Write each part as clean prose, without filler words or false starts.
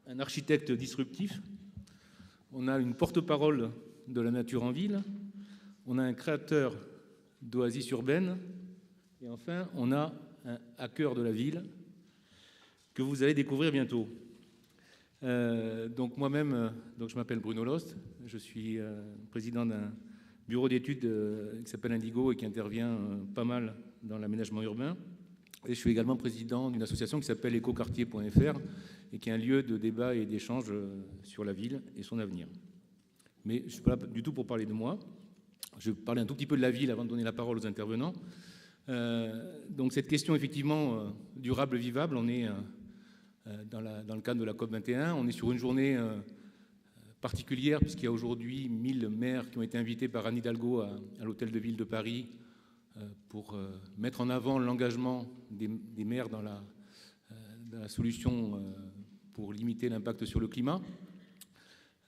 un architecte disruptif, on a une porte-parole de la nature en ville, on a un créateur d'oasis urbaines, et enfin, on a un hacker de la ville que vous allez découvrir bientôt. Donc moi-même, je m'appelle Bruno Lost, je suis président d'un bureau d'études qui s'appelle Indigo et qui intervient pas mal dans l'aménagement urbain. Et je suis également président d'une association qui s'appelle ecoquartier.fr et qui est un lieu de débat et d'échange sur la ville et son avenir. Mais je ne suis pas là du tout pour parler de moi. Je vais parler un tout petit peu de la ville avant de donner la parole aux intervenants. Donc cette question, effectivement, durable, vivable, on est dans le cadre de la COP21. On est sur une journée particulière puisqu'il y a aujourd'hui 1000 maires qui ont été invités par Anne Hidalgo à l'Hôtel de Ville de Paris pour mettre en avant l'engagement des maires dans la solution pour limiter l'impact sur le climat.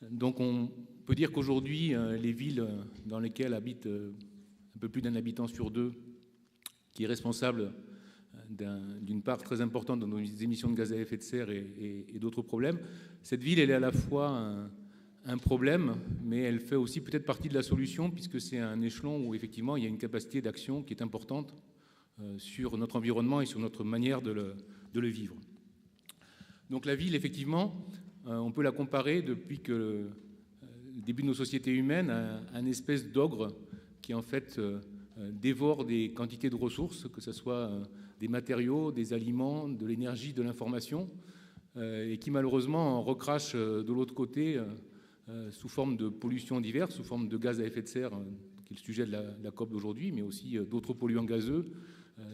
Donc on peut dire qu'aujourd'hui, les villes dans lesquelles habite un peu plus d'un habitant sur deux, qui est responsable d'une part très importante de nos émissions de gaz à effet de serre et d'autres problèmes, cette ville, elle est à la fois un problème, mais elle fait aussi peut-être partie de la solution, puisque c'est un échelon où effectivement il y a une capacité d'action qui est importante sur notre environnement et sur notre manière de le vivre. Donc la ville, effectivement, on peut la comparer depuis que le début de nos sociétés humaines à un espèce d'ogre qui en fait dévore des quantités de ressources, que ce soit des matériaux, des aliments, de l'énergie, de l'information, et qui malheureusement en recrache de l'autre côté sous forme de pollutions diverses, sous forme de gaz à effet de serre, qui est le sujet de la COP d'aujourd'hui, mais aussi d'autres polluants gazeux,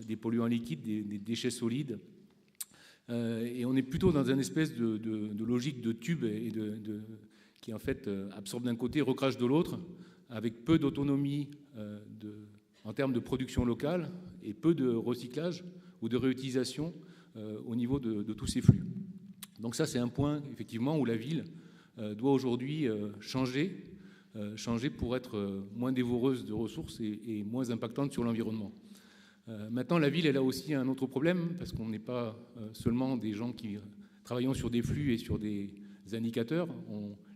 des polluants liquides, des déchets solides. Et on est plutôt dans une espèce de logique de tube et qui en fait absorbe d'un côté et recrache de l'autre, avec peu d'autonomie en termes de production locale et peu de recyclage ou de réutilisation au niveau de tous ces flux. Donc ça, c'est un point effectivement où la ville doit aujourd'hui changer pour être moins dévoreuse de ressources et moins impactante sur l'environnement. Maintenant, la ville, elle a aussi un autre problème, parce qu'on n'est pas seulement des gens qui travaillons sur des flux et sur des indicateurs.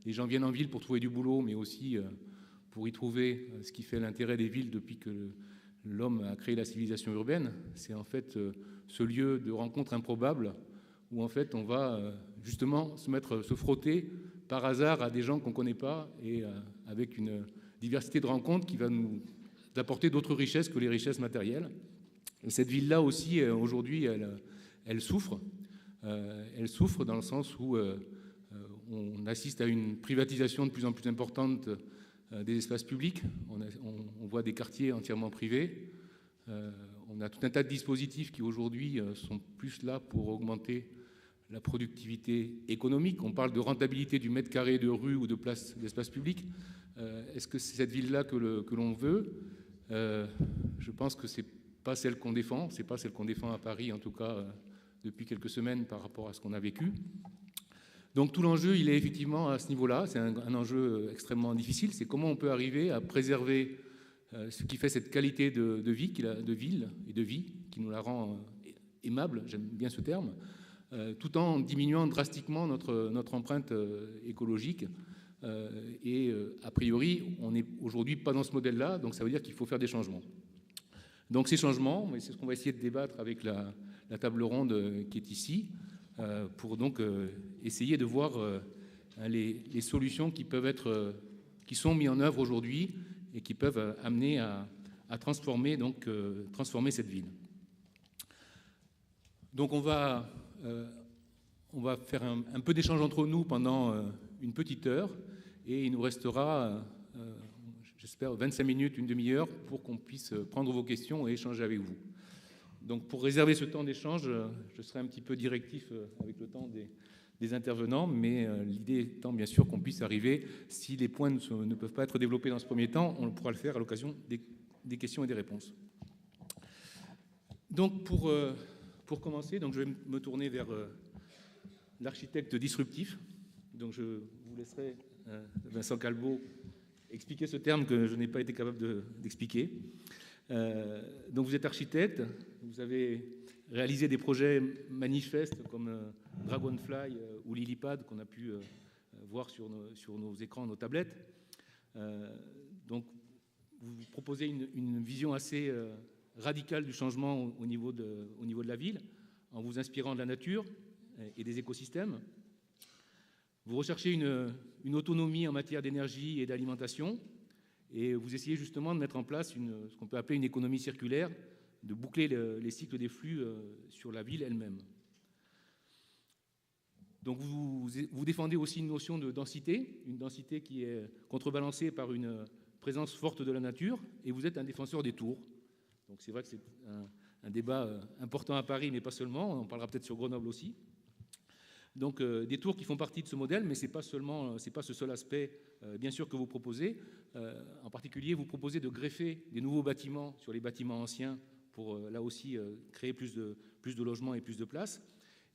Les gens viennent en ville pour trouver du boulot, mais aussi pour y trouver ce qui fait l'intérêt des villes depuis que l'homme a créé la civilisation urbaine. C'est en fait ce lieu de rencontre improbable où en fait on va justement se frotter par hasard à des gens qu'on ne connaît pas et avec une diversité de rencontres qui va nous apporter d'autres richesses que les richesses matérielles. Et cette ville-là aussi, aujourd'hui, elle souffre. Elle souffre dans le sens où on assiste à une privatisation de plus en plus importante des espaces publics. On voit des quartiers entièrement privés. On a tout un tas de dispositifs qui aujourd'hui sont plus là pour augmenter la productivité économique. On parle de rentabilité du mètre carré de rue ou de place d'espace public. Est-ce que c'est cette ville-là que l'on veut ? Je pense que c'est pas celle qu'on défend. C'est pas celle qu'on défend à Paris, en tout cas depuis quelques semaines par rapport à ce qu'on a vécu. Donc tout l'enjeu, il est effectivement à ce niveau-là. C'est un enjeu extrêmement difficile. C'est comment on peut arriver à préserver ce qui fait cette qualité de vie, de ville et de vie, qui nous la rend aimable, j'aime bien ce terme, tout en diminuant drastiquement notre empreinte écologique. Et a priori, on n'est aujourd'hui pas dans ce modèle-là, donc ça veut dire qu'il faut faire des changements. Donc ces changements, c'est ce qu'on va essayer de débattre avec la table ronde qui est ici, pour donc essayer de voir les solutions qui sont mises en œuvre aujourd'hui et qui peuvent amener à transformer cette ville. Donc on va faire un peu d'échange entre nous pendant une petite heure et il nous restera, j'espère, 25 minutes, une demi-heure pour qu'on puisse prendre vos questions et échanger avec vous. Donc pour réserver ce temps d'échange, je serai un petit peu directif avec le temps des intervenants, mais l'idée étant bien sûr qu'on puisse arriver, si les points ne peuvent pas être développés dans ce premier temps, on pourra le faire à l'occasion des questions et des réponses. Donc pour commencer, donc je vais me tourner vers l'architecte disruptif. Donc je vous laisserai, Vincent Calbeau, expliquer ce terme que je n'ai pas été capable d'expliquer. Donc vous êtes architecte, vous avez réalisé des projets manifestes comme Dragonfly ou Lilypad qu'on a pu voir sur nos écrans, nos tablettes. Donc, vous proposez une vision assez radicale du changement au niveau de la ville, en vous inspirant de la nature et des écosystèmes. Vous recherchez une autonomie en matière d'énergie et d'alimentation, et vous essayez justement de mettre en place ce qu'on peut appeler une économie circulaire, de boucler les cycles des flux sur la ville elle-même. Donc vous défendez aussi une notion de densité, une densité qui est contrebalancée par une présence forte de la nature, et vous êtes un défenseur des tours. Donc c'est vrai que c'est un débat important à Paris, mais pas seulement, on en parlera peut-être sur Grenoble aussi. Donc des tours qui font partie de ce modèle, mais ce n'est pas ce seul aspect, bien sûr, que vous proposez. En particulier, vous proposez de greffer des nouveaux bâtiments sur les bâtiments anciens pour, là aussi, créer plus de logements et plus de places.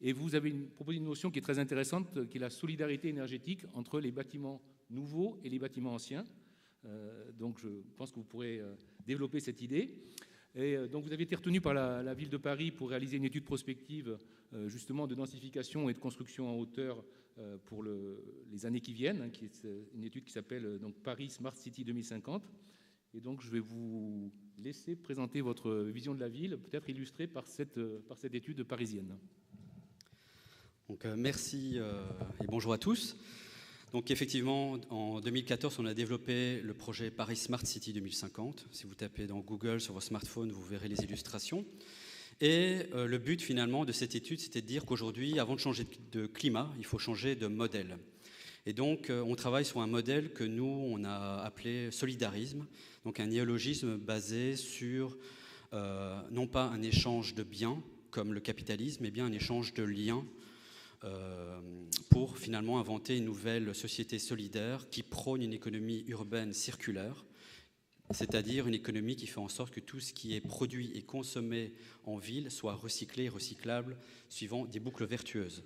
Et vous avez proposé une notion qui est très intéressante, qui est la solidarité énergétique entre les bâtiments nouveaux et les bâtiments anciens. Donc je pense que vous pourrez développer cette idée. Et donc vous avez été retenu par la ville de Paris pour réaliser une étude prospective justement de densification et de construction en hauteur pour les années qui viennent, qui est une étude qui s'appelle donc Paris Smart City 2050. Et donc je vais vous laisser présenter votre vision de la ville, peut-être illustrée par cette étude parisienne. Donc, merci et bonjour à tous. Donc effectivement, en 2014, on a développé le projet Paris Smart City 2050. Si vous tapez dans Google sur vos smartphones, vous verrez les illustrations. Et le but finalement de cette étude, c'était de dire qu'aujourd'hui, avant de changer de climat, il faut changer de modèle. Et donc, on travaille sur un modèle que nous, on a appelé solidarisme, donc un néologisme basé sur non pas un échange de biens comme le capitalisme, mais bien un échange de liens pour finalement inventer une nouvelle société solidaire qui prône une économie urbaine circulaire, c'est-à-dire une économie qui fait en sorte que tout ce qui est produit et consommé en ville soit recyclé et recyclable suivant des boucles vertueuses.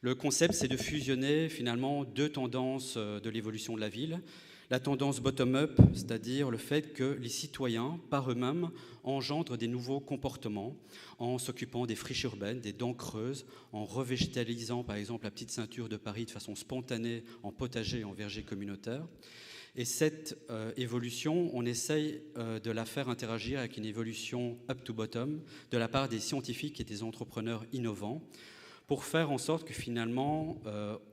Le concept, c'est de fusionner finalement deux tendances de l'évolution de la ville. La tendance bottom-up, c'est-à-dire le fait que les citoyens, par eux-mêmes, engendrent des nouveaux comportements en s'occupant des friches urbaines, des dents creuses, en revégétalisant par exemple la petite ceinture de Paris de façon spontanée en potager et en verger communautaire. Et cette évolution, on essaye de la faire interagir avec une évolution up-to-bottom de la part des scientifiques et des entrepreneurs innovants pour faire en sorte que finalement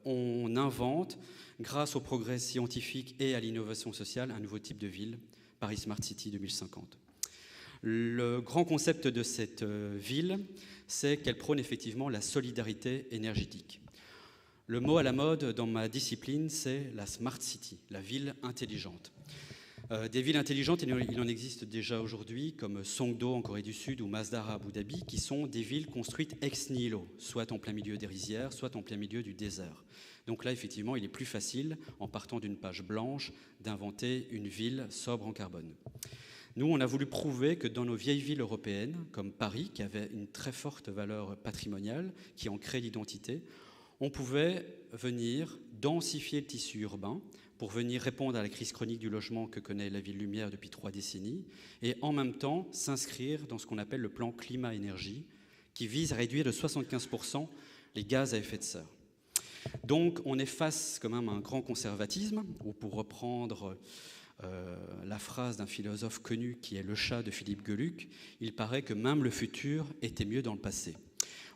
on invente, grâce au progrès scientifique et à l'innovation sociale, un nouveau type de ville, Paris Smart City 2050. Le grand concept de cette ville, c'est qu'elle prône effectivement la solidarité énergétique. Le mot à la mode dans ma discipline, c'est la Smart City, la ville intelligente. Des villes intelligentes, il en existe déjà aujourd'hui, comme Songdo en Corée du Sud ou Masdar à Abu Dhabi, qui sont des villes construites ex nihilo, soit en plein milieu des rizières, soit en plein milieu du désert. Donc là, effectivement, il est plus facile, en partant d'une page blanche, d'inventer une ville sobre en carbone. Nous, on a voulu prouver que dans nos vieilles villes européennes, comme Paris, qui avait une très forte valeur patrimoniale, qui en crée l'identité, on pouvait venir densifier le tissu urbain pour venir répondre à la crise chronique du logement que connaît la ville lumière depuis 3 décennies, et en même temps s'inscrire dans ce qu'on appelle le plan climat-énergie, qui vise à réduire de 75% les gaz à effet de serre. Donc on est face quand même à un grand conservatisme, ou pour reprendre la phrase d'un philosophe connu qui est le chat de Philippe Geluck, il paraît que même le futur était mieux dans le passé.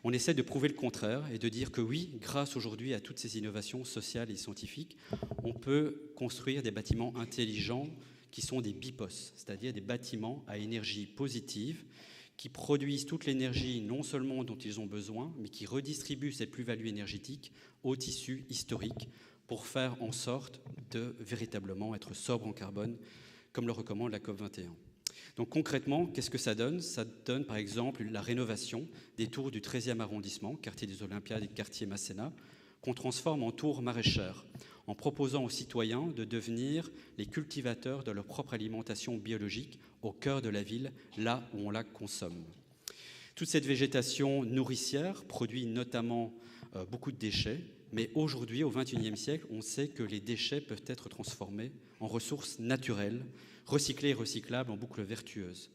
On essaie de prouver le contraire et de dire que oui, grâce aujourd'hui à toutes ces innovations sociales et scientifiques, on peut construire des bâtiments intelligents qui sont des BIPOS, c'est-à-dire des bâtiments à énergie positive qui produisent toute l'énergie non seulement dont ils ont besoin, mais qui redistribuent cette plus-value énergétique au tissu historique pour faire en sorte de véritablement être sobre en carbone, comme le recommande la COP21. Donc concrètement, qu'est-ce que ça donne ? Ça donne par exemple la rénovation des tours du 13e arrondissement, quartier des Olympiades et quartier Masséna, qu'on transforme en tours maraîchères, en proposant aux citoyens de devenir les cultivateurs de leur propre alimentation biologique au cœur de la ville, là où on la consomme. Toute cette végétation nourricière produit notamment beaucoup de déchets, mais aujourd'hui, au XXIe siècle, on sait que les déchets peuvent être transformés en ressources naturelles, recyclées et recyclables en boucle vertueuse.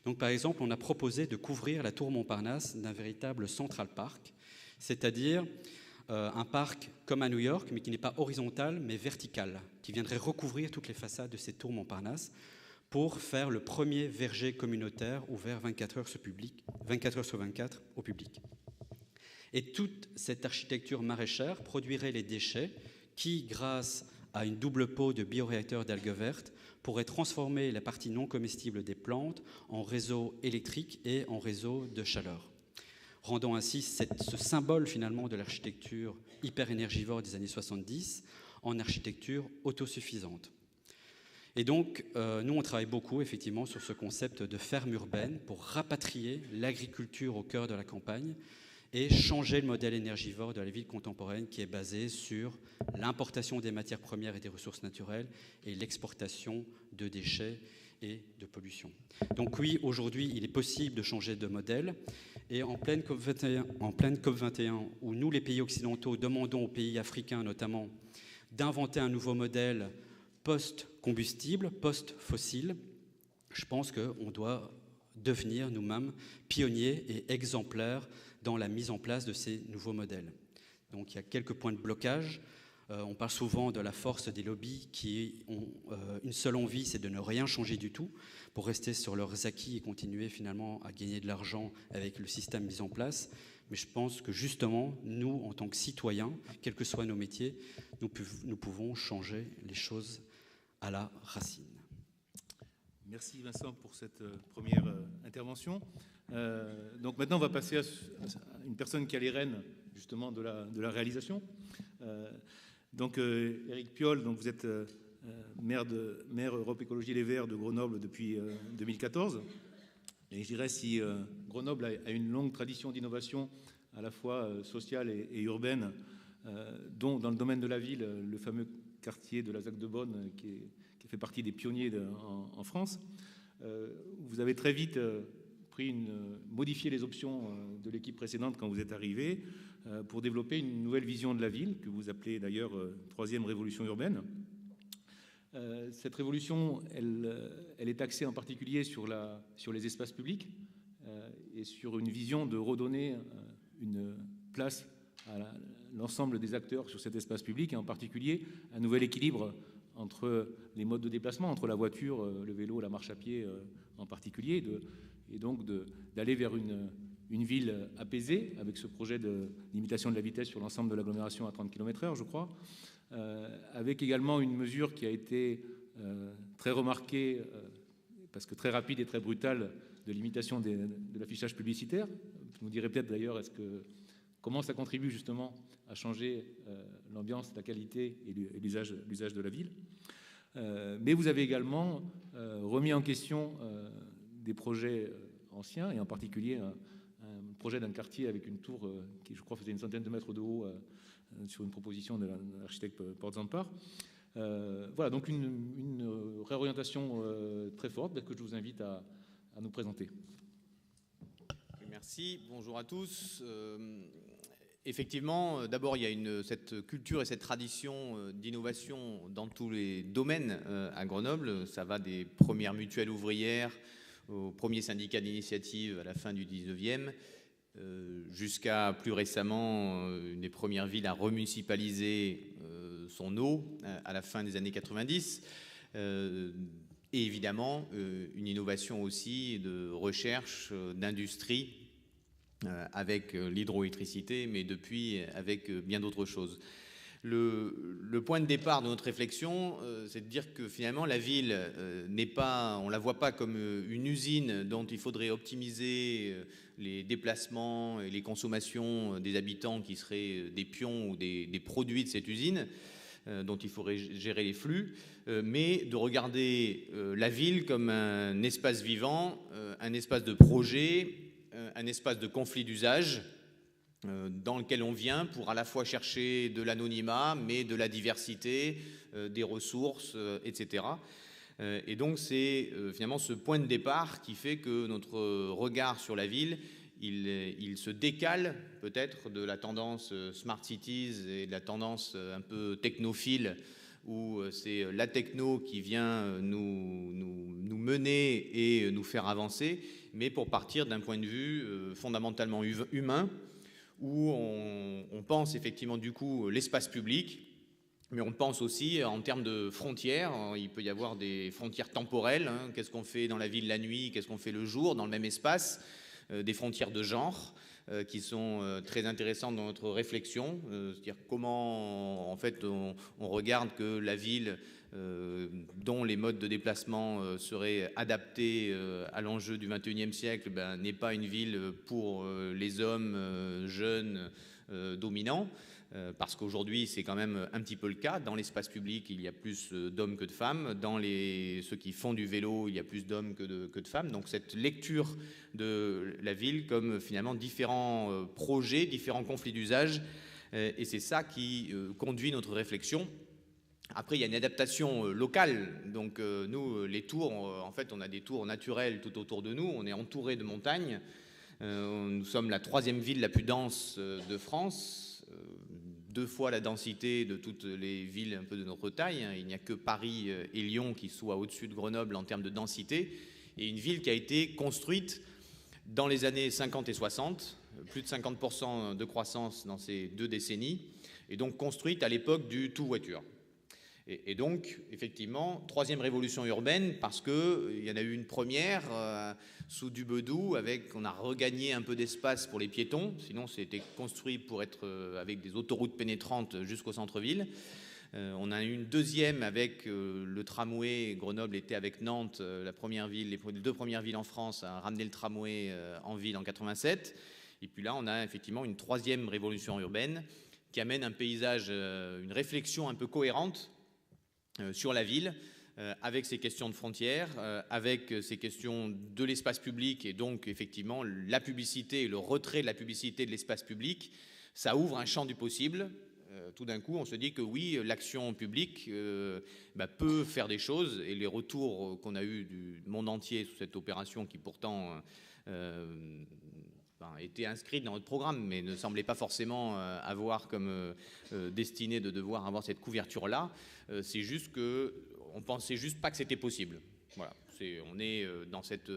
Donc par exemple, on a proposé de couvrir la tour Montparnasse d'un véritable Central Park, c'est-à-dire un parc comme à New York, mais qui n'est pas horizontal, mais vertical, qui viendrait recouvrir toutes les façades de cette tour Montparnasse pour faire le premier verger communautaire ouvert 24 heures sur 24 au public. Et toute cette architecture maraîchère produirait les déchets qui, grâce à une double peau de bioréacteurs d'algues vertes, pourraient transformer la partie non comestible des plantes en réseau électrique et en réseau de chaleur, rendant ainsi ce symbole finalement de l'architecture hyper énergivore des années 70 en architecture autosuffisante. Et donc, nous, on travaille beaucoup effectivement sur ce concept de ferme urbaine pour rapatrier l'agriculture au cœur de la campagne et changer le modèle énergivore de la ville contemporaine qui est basé sur l'importation des matières premières et des ressources naturelles et l'exportation de déchets et de pollution. Donc oui, aujourd'hui, il est possible de changer de modèle. Et en pleine COP21, où nous, les pays occidentaux, demandons aux pays africains notamment d'inventer un nouveau modèle post-combustible, post-fossile, je pense qu'on doit devenir nous-mêmes pionniers et exemplaires dans la mise en place de ces nouveaux modèles. Donc il y a quelques points de blocage. On parle souvent de la force des lobbies qui ont une seule envie, c'est de ne rien changer du tout pour rester sur leurs acquis et continuer finalement à gagner de l'argent avec le système mis en place. Mais je pense que justement, nous, en tant que citoyens, quels que soient nos métiers, nous pouvons changer les choses à la racine. Merci Vincent pour cette première intervention. Donc maintenant, on va passer à une personne qui a les rênes justement de la réalisation. Donc Éric Piolle, donc vous êtes maire Europe Écologie Les Verts de Grenoble depuis 2014. Et je dirais si Grenoble a une longue tradition d'innovation à la fois sociale et urbaine, dont dans le domaine de la ville, le fameux quartier de la ZAC de Bonn qui fait partie des pionniers en France. Vous avez très vite modifié les options de l'équipe précédente quand vous êtes arrivé pour développer une nouvelle vision de la ville, que vous appelez d'ailleurs troisième révolution urbaine. Cette révolution, elle est axée en particulier sur les espaces publics et sur une vision de redonner une place à l'ensemble des acteurs sur cet espace public, et en particulier un nouvel équilibre entre les modes de déplacement, entre la voiture, le vélo, la marche à pied en particulier, et donc d'aller vers une ville apaisée avec ce projet de limitation de la vitesse sur l'ensemble de l'agglomération à 30 km/h, je crois, avec également une mesure qui a été très remarquée, parce que très rapide et très brutale, de limitation de l'affichage publicitaire. Vous nous direz peut-être d'ailleurs comment ça contribue justement à changer l'ambiance, la qualité et l'usage de la ville. Mais vous avez également remis en question des projets anciens, et en particulier un projet d'un quartier avec une tour qui, je crois, faisait une centaine de mètres de haut sur une proposition de l'architecte Portzamparc. Voilà, donc une réorientation très forte que je vous invite à nous présenter. Merci, bonjour à tous. Effectivement, d'abord, il y a cette culture et cette tradition d'innovation dans tous les domaines à Grenoble. Ça va des premières mutuelles ouvrières aux premiers syndicats d'initiative à la fin du 19e, jusqu'à plus récemment une des premières villes à remunicipaliser son eau à la fin des années 90. Et évidemment, une innovation aussi de recherche, d'industrie, avec l'hydroélectricité, mais depuis avec bien d'autres choses. Le point de départ de notre réflexion, c'est de dire que finalement la ville n'est pas, on la voit pas comme une usine dont il faudrait optimiser les déplacements et les consommations des habitants qui seraient des pions ou des produits de cette usine, dont il faudrait gérer les flux, mais de regarder la ville comme un espace vivant, un espace de projet, un espace de conflit d'usage dans lequel on vient pour à la fois chercher de l'anonymat, mais de la diversité, des ressources, etc. Et donc c'est finalement ce point de départ qui fait que notre regard sur la ville, il se décale peut-être de la tendance Smart Cities et de la tendance un peu technophile où c'est la techno qui vient nous mener et nous faire avancer, mais pour partir d'un point de vue fondamentalement humain, où on pense effectivement du coup l'espace public, mais on pense aussi en termes de frontières. Il peut y avoir des frontières temporelles, hein. Qu'est-ce qu'on fait dans la ville la nuit, qu'est-ce qu'on fait le jour dans le même espace, des frontières de genre qui sont très intéressantes dans notre réflexion, c'est-à-dire comment en fait on regarde que la ville dont les modes de déplacement seraient adaptés à l'enjeu du XXIe siècle n'est pas une ville pour les hommes jeunes dominants. Parce qu'aujourd'hui, c'est quand même un petit peu le cas. Dans l'espace public, il y a plus d'hommes que de femmes. Dans ceux qui font du vélo, il y a plus d'hommes que de femmes. Donc cette lecture de la ville comme finalement différents projets, différents conflits d'usage. Et c'est ça qui conduit notre réflexion. Après, il y a une adaptation locale. Donc nous, les tours, en fait, on a des tours naturelles tout autour de nous. On est entouré de montagnes. Nous sommes la 3e ville la plus dense de France. 2 fois la densité de toutes les villes un peu de notre taille. Il n'y a que Paris et Lyon qui soient au-dessus de Grenoble en termes de densité. Et une ville qui a été construite dans les années 50 et 60, plus de 50% de croissance dans ces 2 décennies, et donc construite à l'époque du tout-voiture. Et donc, effectivement, 3e révolution urbaine, parce qu'il y en a eu une première sous Dubedou, on a regagné un peu d'espace pour les piétons, sinon c'était construit pour être avec des autoroutes pénétrantes jusqu'au centre-ville. On a eu une deuxième avec le tramway. Grenoble était avec Nantes, la première ville, les 2 premières villes en France à ramener le tramway en ville en 87. Et puis là, on a effectivement une 3e révolution urbaine qui amène un paysage, une réflexion un peu cohérente sur la ville, avec ces questions de frontières, avec ces questions de l'espace public, et donc effectivement la publicité et le retrait de la publicité de l'espace public, ça ouvre un champ du possible. Tout d'un coup, on se dit que oui, l'action publique peut faire des choses, et les retours qu'on a eus du monde entier sous cette opération qui pourtant était inscrite dans notre programme, mais ne semblait pas forcément avoir comme destinée de devoir avoir cette couverture-là. C'est juste qu'on pensait juste pas que c'était possible. Voilà. On est dans cette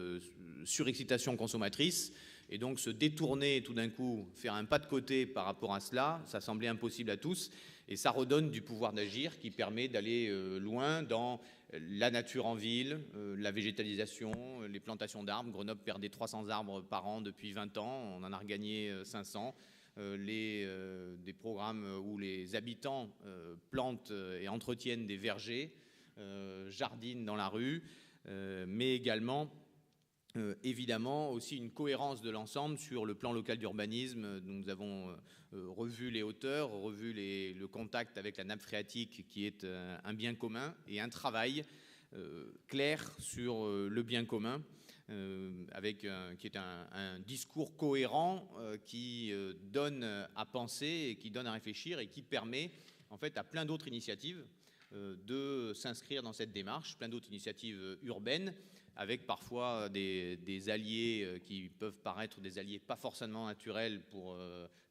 surexcitation consommatrice, et donc se détourner tout d'un coup, faire un pas de côté par rapport à cela, ça semblait impossible à tous, et ça redonne du pouvoir d'agir qui permet d'aller loin dans la nature en ville, la végétalisation, les plantations d'arbres. Grenoble perdait 300 arbres par an depuis 20 ans, on en a regagné 500. Des programmes où les habitants plantent et entretiennent des vergers, jardinent dans la rue, mais également évidemment aussi une cohérence de l'ensemble sur le plan local d'urbanisme. Nous avons revu les hauteurs, revu le contact avec la nappe phréatique qui est un bien commun, et un travail clair sur le bien commun, qui est un discours cohérent qui donne à penser et qui donne à réfléchir, et qui permet en fait à plein d'autres initiatives de s'inscrire dans cette démarche, plein d'autres initiatives urbaines, avec parfois des alliés qui peuvent paraître des alliés pas forcément naturels pour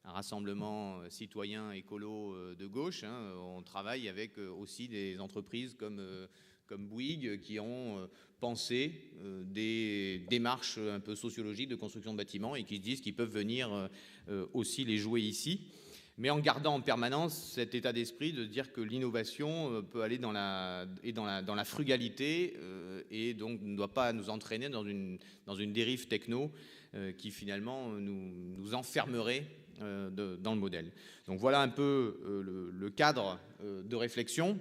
un rassemblement citoyen écolo de gauche. On travaille avec aussi des entreprises comme Bouygues qui ont pensé des démarches un peu sociologiques de construction de bâtiments, et qui se disent qu'ils peuvent venir aussi les jouer ici, mais en gardant en permanence cet état d'esprit de dire que l'innovation peut aller dans la frugalité, et donc ne doit pas nous entraîner dans une dérive techno qui finalement nous enfermerait dans le modèle. Donc voilà un peu le cadre de réflexion,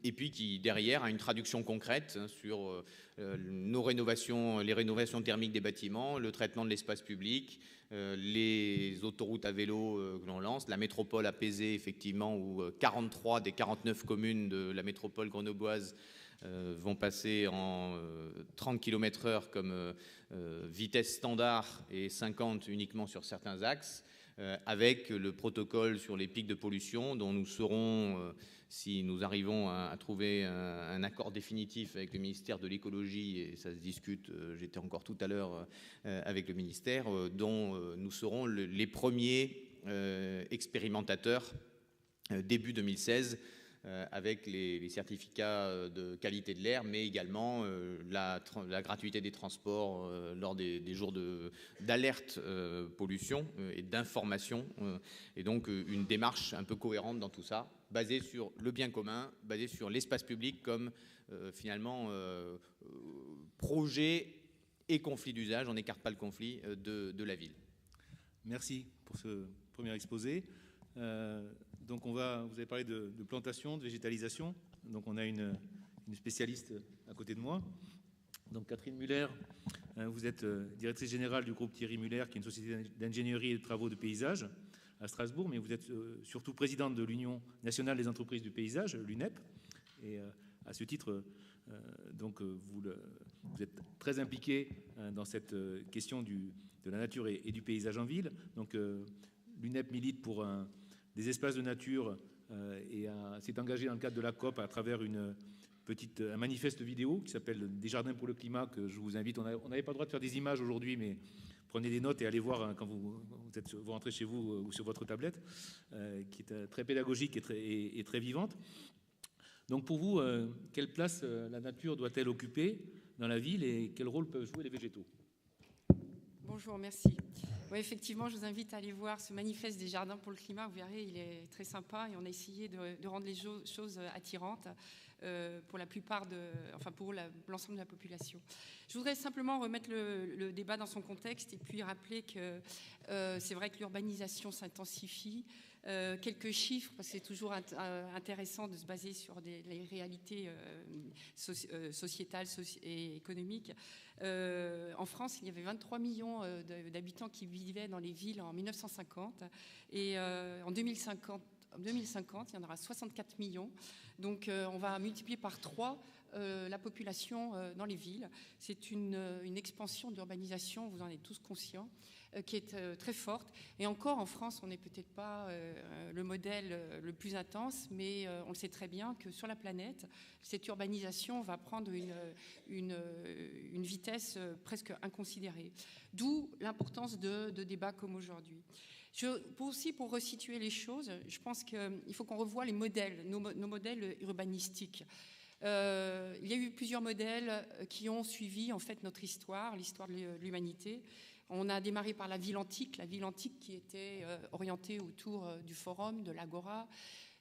et puis qui derrière a une traduction concrète sur les rénovations thermiques des bâtiments, le traitement de l'espace public, les autoroutes à vélo que l'on lance, la métropole apaisée effectivement, où 43 des 49 communes de la métropole grenobloise vont passer en 30 km/h comme vitesse standard, et 50 uniquement sur certains axes, avec le protocole sur les pics de pollution dont nous serons, si nous arrivons à trouver un accord définitif avec le ministère de l'écologie, et ça se discute, j'étais encore tout à l'heure avec le ministère, dont nous serons les premiers expérimentateurs début 2016 avec les certificats de qualité de l'air, mais également la gratuité des transports lors des jours d'alerte pollution et d'information. Et donc une démarche un peu cohérente dans tout ça, basée sur le bien commun, basée sur l'espace public comme finalement projet et conflit d'usage, on n'écarte pas le conflit de la ville. Merci pour ce premier exposé. Donc vous avez parlé de plantation, de végétalisation. Donc on a une spécialiste à côté de moi. Donc Catherine Muller, vous êtes directrice générale du groupe Thierry Muller, qui est une société d'ingénierie et de travaux de paysage à Strasbourg, mais vous êtes surtout présidente de l'Union nationale des entreprises du paysage, l'UNEP. Et à ce titre, donc vous êtes très impliqué dans cette question de la nature et du paysage en ville. Donc l'UNEP milite pour des espaces de nature et s'est engagé dans le cadre de la COP à travers un manifeste vidéo qui s'appelle « Des jardins pour le climat » que je vous invite. On n'avait pas le droit de faire des images aujourd'hui, mais prenez des notes et allez voir quand vous rentrez chez vous ou sur votre tablette, qui est très pédagogique et très vivante. Donc pour vous, quelle place la nature doit-elle occuper dans la ville et quel rôle peuvent jouer les végétaux? Bonjour, merci. Oui, effectivement, je vous invite à aller voir ce manifeste des jardins pour le climat. Vous verrez, il est très sympa et on a essayé de rendre les choses attirantes pour la plupart pour l'ensemble de la population. Je voudrais simplement remettre le débat dans son contexte et puis rappeler que c'est vrai que l'urbanisation s'intensifie. Quelques chiffres, parce que c'est toujours intéressant de se baser sur les réalités sociétales et économiques. En France, il y avait 23 millions d'habitants qui vivaient dans les villes en 1950 et en 2050, il y en aura 64 millions. Donc on va multiplier par 3 la population dans les villes. C'est une expansion d'urbanisation, vous en êtes tous conscients, qui est très forte. Et encore, en France, on n'est peut-être pas le modèle le plus intense, mais on le sait très bien que sur la planète, cette urbanisation va prendre une vitesse presque inconsidérée. D'où l'importance de débats comme aujourd'hui. Pour resituer les choses, je pense qu'il faut qu'on revoie les modèles, nos modèles urbanistiques. Il y a eu plusieurs modèles qui ont suivi en fait notre histoire, l'histoire de l'humanité. On a démarré par la ville antique qui était orientée autour du forum, de l'agora.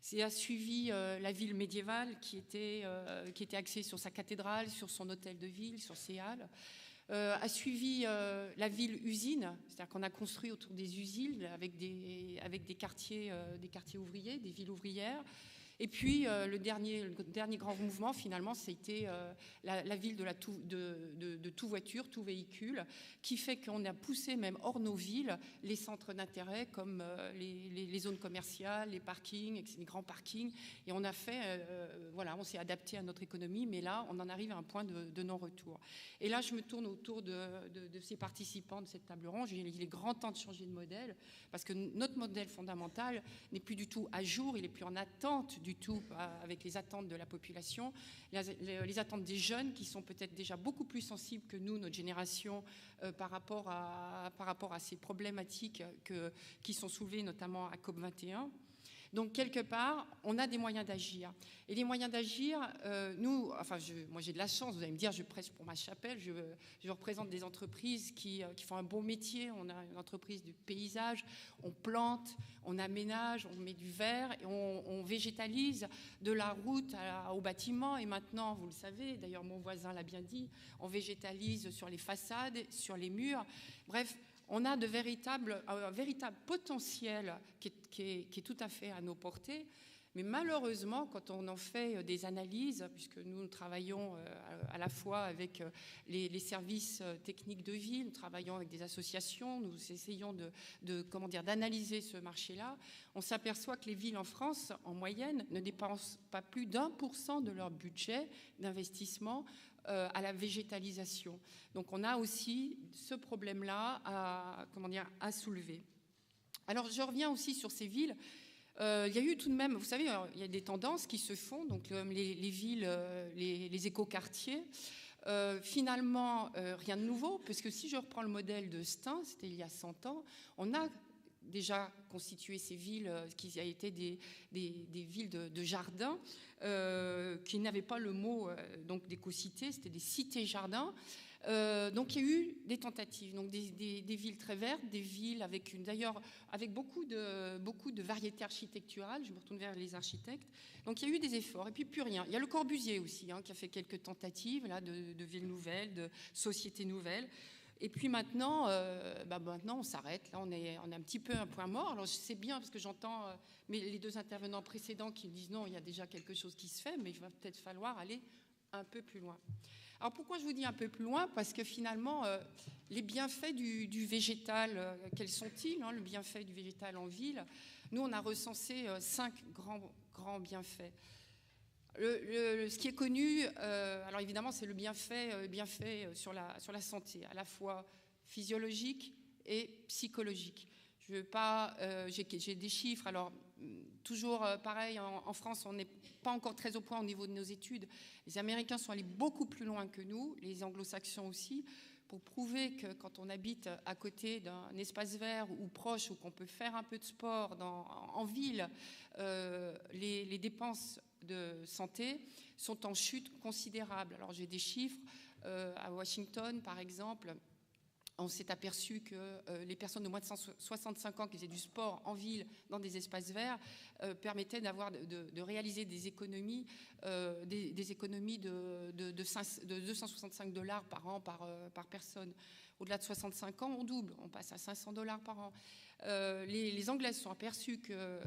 C'est a suivi la ville médiévale qui était axée sur sa cathédrale, sur son hôtel de ville, sur ses halles. A suivi la ville-usine, c'est-à-dire qu'on a construit autour des usines avec des quartiers ouvriers, des villes ouvrières. Et puis le dernier grand mouvement, finalement, c'était la ville de tout voiture, tout véhicule, qui fait qu'on a poussé même hors nos villes les centres d'intérêt comme les zones commerciales, les parkings, les grands parkings. Et on a fait, on s'est adapté à notre économie, mais là, on en arrive à un point de non-retour. Et là, je me tourne autour de ces participants de cette table ronde. Il est grand temps de changer de modèle, parce que notre modèle fondamental n'est plus du tout à jour, il n'est plus en attente du tout avec les attentes de la population, les attentes des jeunes qui sont peut-être déjà beaucoup plus sensibles que nous, notre génération, par rapport à ces problématiques qui sont soulevées notamment à COP21. Donc, quelque part, on a des moyens d'agir. Et les moyens d'agir, moi j'ai de la chance, vous allez me dire, je prêche pour ma chapelle, je représente des entreprises qui font un beau métier. On a une entreprise du paysage, on plante, on aménage, on met du vert, et on végétalise de la route au bâtiment. Et maintenant, vous le savez, d'ailleurs mon voisin l'a bien dit, on végétalise sur les façades, sur les murs. Bref, on a un véritable potentiel qui est tout à fait à nos portées. Mais malheureusement, quand on en fait des analyses, puisque nous travaillons à la fois avec les services techniques de ville, nous travaillons avec des associations, nous essayons d'analyser ce marché-là, on s'aperçoit que les villes en France, en moyenne, ne dépensent pas plus d'1% de leur budget d'investissement à la végétalisation. Donc on a aussi ce problème-là à soulever. Alors je reviens aussi sur ces villes. Il y a eu tout de même, vous savez, il y a des tendances qui se font, donc les villes, les écoquartiers. Finalement, rien de nouveau, parce que si je reprends le modèle de Stein, c'était il y a 100 ans, on a déjà constitué ces villes qui a été des villes de jardins, qui n'avaient pas le mot donc d'éco-cité, c'était des cités-jardins. Donc il y a eu des tentatives, donc des villes très vertes, des villes d'ailleurs avec beaucoup de variétés architecturales. Je me retourne vers les architectes. Donc il y a eu des efforts et puis plus rien. Il y a Le Corbusier aussi qui a fait quelques tentatives là de villes nouvelles, de sociétés nouvelles. Et puis maintenant, maintenant on s'arrête. Là on est un petit peu un point mort. Alors c'est bien parce que j'entends les deux intervenants précédents qui disent non, il y a déjà quelque chose qui se fait, mais il va peut-être falloir aller un peu plus loin. Alors pourquoi je vous dis un peu plus loin? Parce que finalement, les bienfaits du végétal, quels sont-ils, le bienfait du végétal en ville? Nous, on a recensé 5 grands bienfaits. Ce qui est connu, alors évidemment, c'est le bienfait sur la santé, à la fois physiologique et psychologique. Je veux pas, j'ai des chiffres. Alors toujours pareil, en France, on n'est pas encore très au point au niveau de nos études. Les Américains sont allés beaucoup plus loin que nous, les Anglo-Saxons aussi, pour prouver que quand on habite à côté d'un espace vert ou proche, ou qu'on peut faire un peu de sport en ville, les dépenses de santé sont en chute considérable. Alors j'ai des chiffres. À Washington, par exemple, on s'est aperçu que les personnes de moins de 65 ans qui faisaient du sport en ville dans des espaces verts permettaient de réaliser des économies, des économies de $265 par an par personne. Au-delà de 65 ans, on double, on passe à $500 par an. Les Anglais se sont aperçus que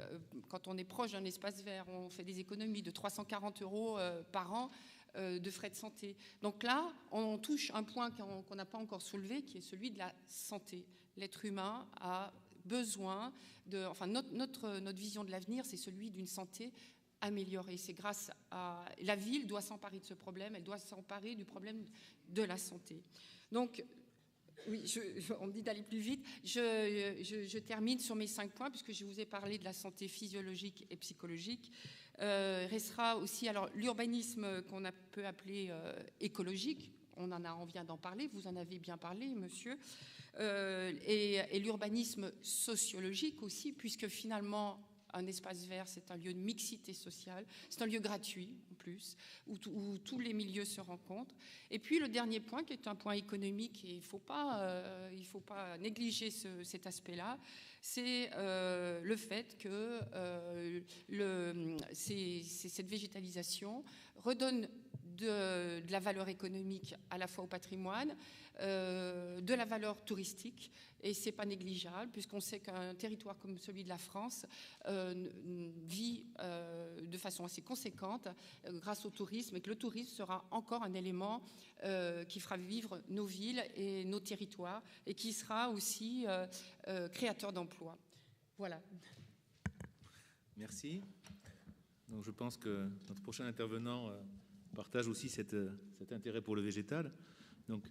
quand on est proche d'un espace vert, on fait des économies de 340 € par an de frais de santé. Donc là, on touche un point qu'on n'a pas encore soulevé, qui est celui de la santé. L'être humain a besoin notre vision de l'avenir, c'est celui d'une santé améliorée. C'est grâce à... La ville doit s'emparer de ce problème, elle doit s'emparer du problème de la santé. Donc, oui, on me dit d'aller plus vite. Je termine sur mes 5 points, puisque je vous ai parlé de la santé physiologique et psychologique. Restera aussi l'urbanisme qu'on peut appeler écologique. On vient d'en parler, vous en avez bien parlé, monsieur. Et l'urbanisme sociologique aussi, puisque finalement, un espace vert, c'est un lieu de mixité sociale, c'est un lieu gratuit en plus, où tous les milieux se rencontrent. Et puis le dernier point, qui est un point économique, et il ne faut pas négliger cet aspect-là, c'est le fait que cette végétalisation redonne de la valeur économique à la fois au patrimoine, de la valeur touristique, et c'est pas négligeable puisqu'on sait qu'un territoire comme celui de la France vit de façon assez conséquente grâce au tourisme, et que le tourisme sera encore un élément qui fera vivre nos villes et nos territoires, et qui sera aussi créateur d'emplois. Voilà. Merci. Donc je pense que notre prochain intervenant partage aussi cet intérêt pour le végétal. Donc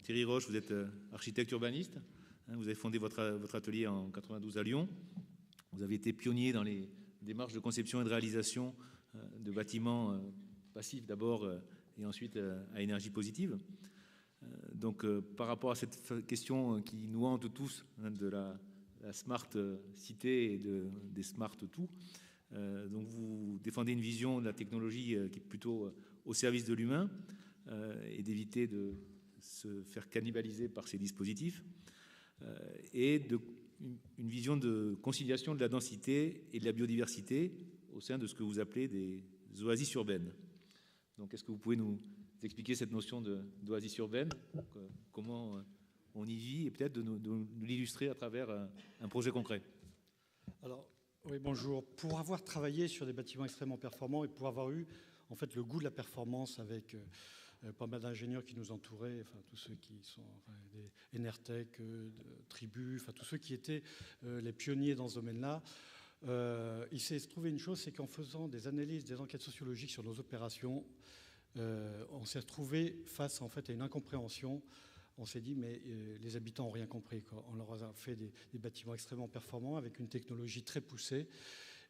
Thierry Roche, vous êtes architecte urbaniste. Vous avez fondé votre atelier en 92 à Lyon. Vous avez été pionnier dans les démarches de conception et de réalisation de bâtiments passifs d'abord et ensuite à énergie positive. Donc par rapport à cette question qui nous hante tous, de la smart cité et des smart tout, donc vous défendez une vision de la technologie qui est plutôt au service de l'humain et d'éviter de se faire cannibaliser par ces dispositifs, et une vision de conciliation de la densité et de la biodiversité au sein de ce que vous appelez des oasis urbaines. Donc est-ce que vous pouvez nous expliquer cette notion d'oasis urbaine, comment on y vit, et peut-être de nous l'illustrer à travers un projet concret? Alors, oui, bonjour. Pour avoir travaillé sur des bâtiments extrêmement performants et pour avoir eu en fait le goût de la performance avec pas mal d'ingénieurs qui nous entouraient, enfin tous ceux qui sont des Enertech, Tribu, enfin tous ceux qui étaient les pionniers dans ce domaine-là, il s'est trouvé une chose, c'est qu'en faisant des analyses, des enquêtes sociologiques sur nos opérations, on s'est retrouvé face en fait à une incompréhension. On s'est dit, mais les habitants n'ont rien compris, quoi. On leur a fait des bâtiments extrêmement performants avec une technologie très poussée.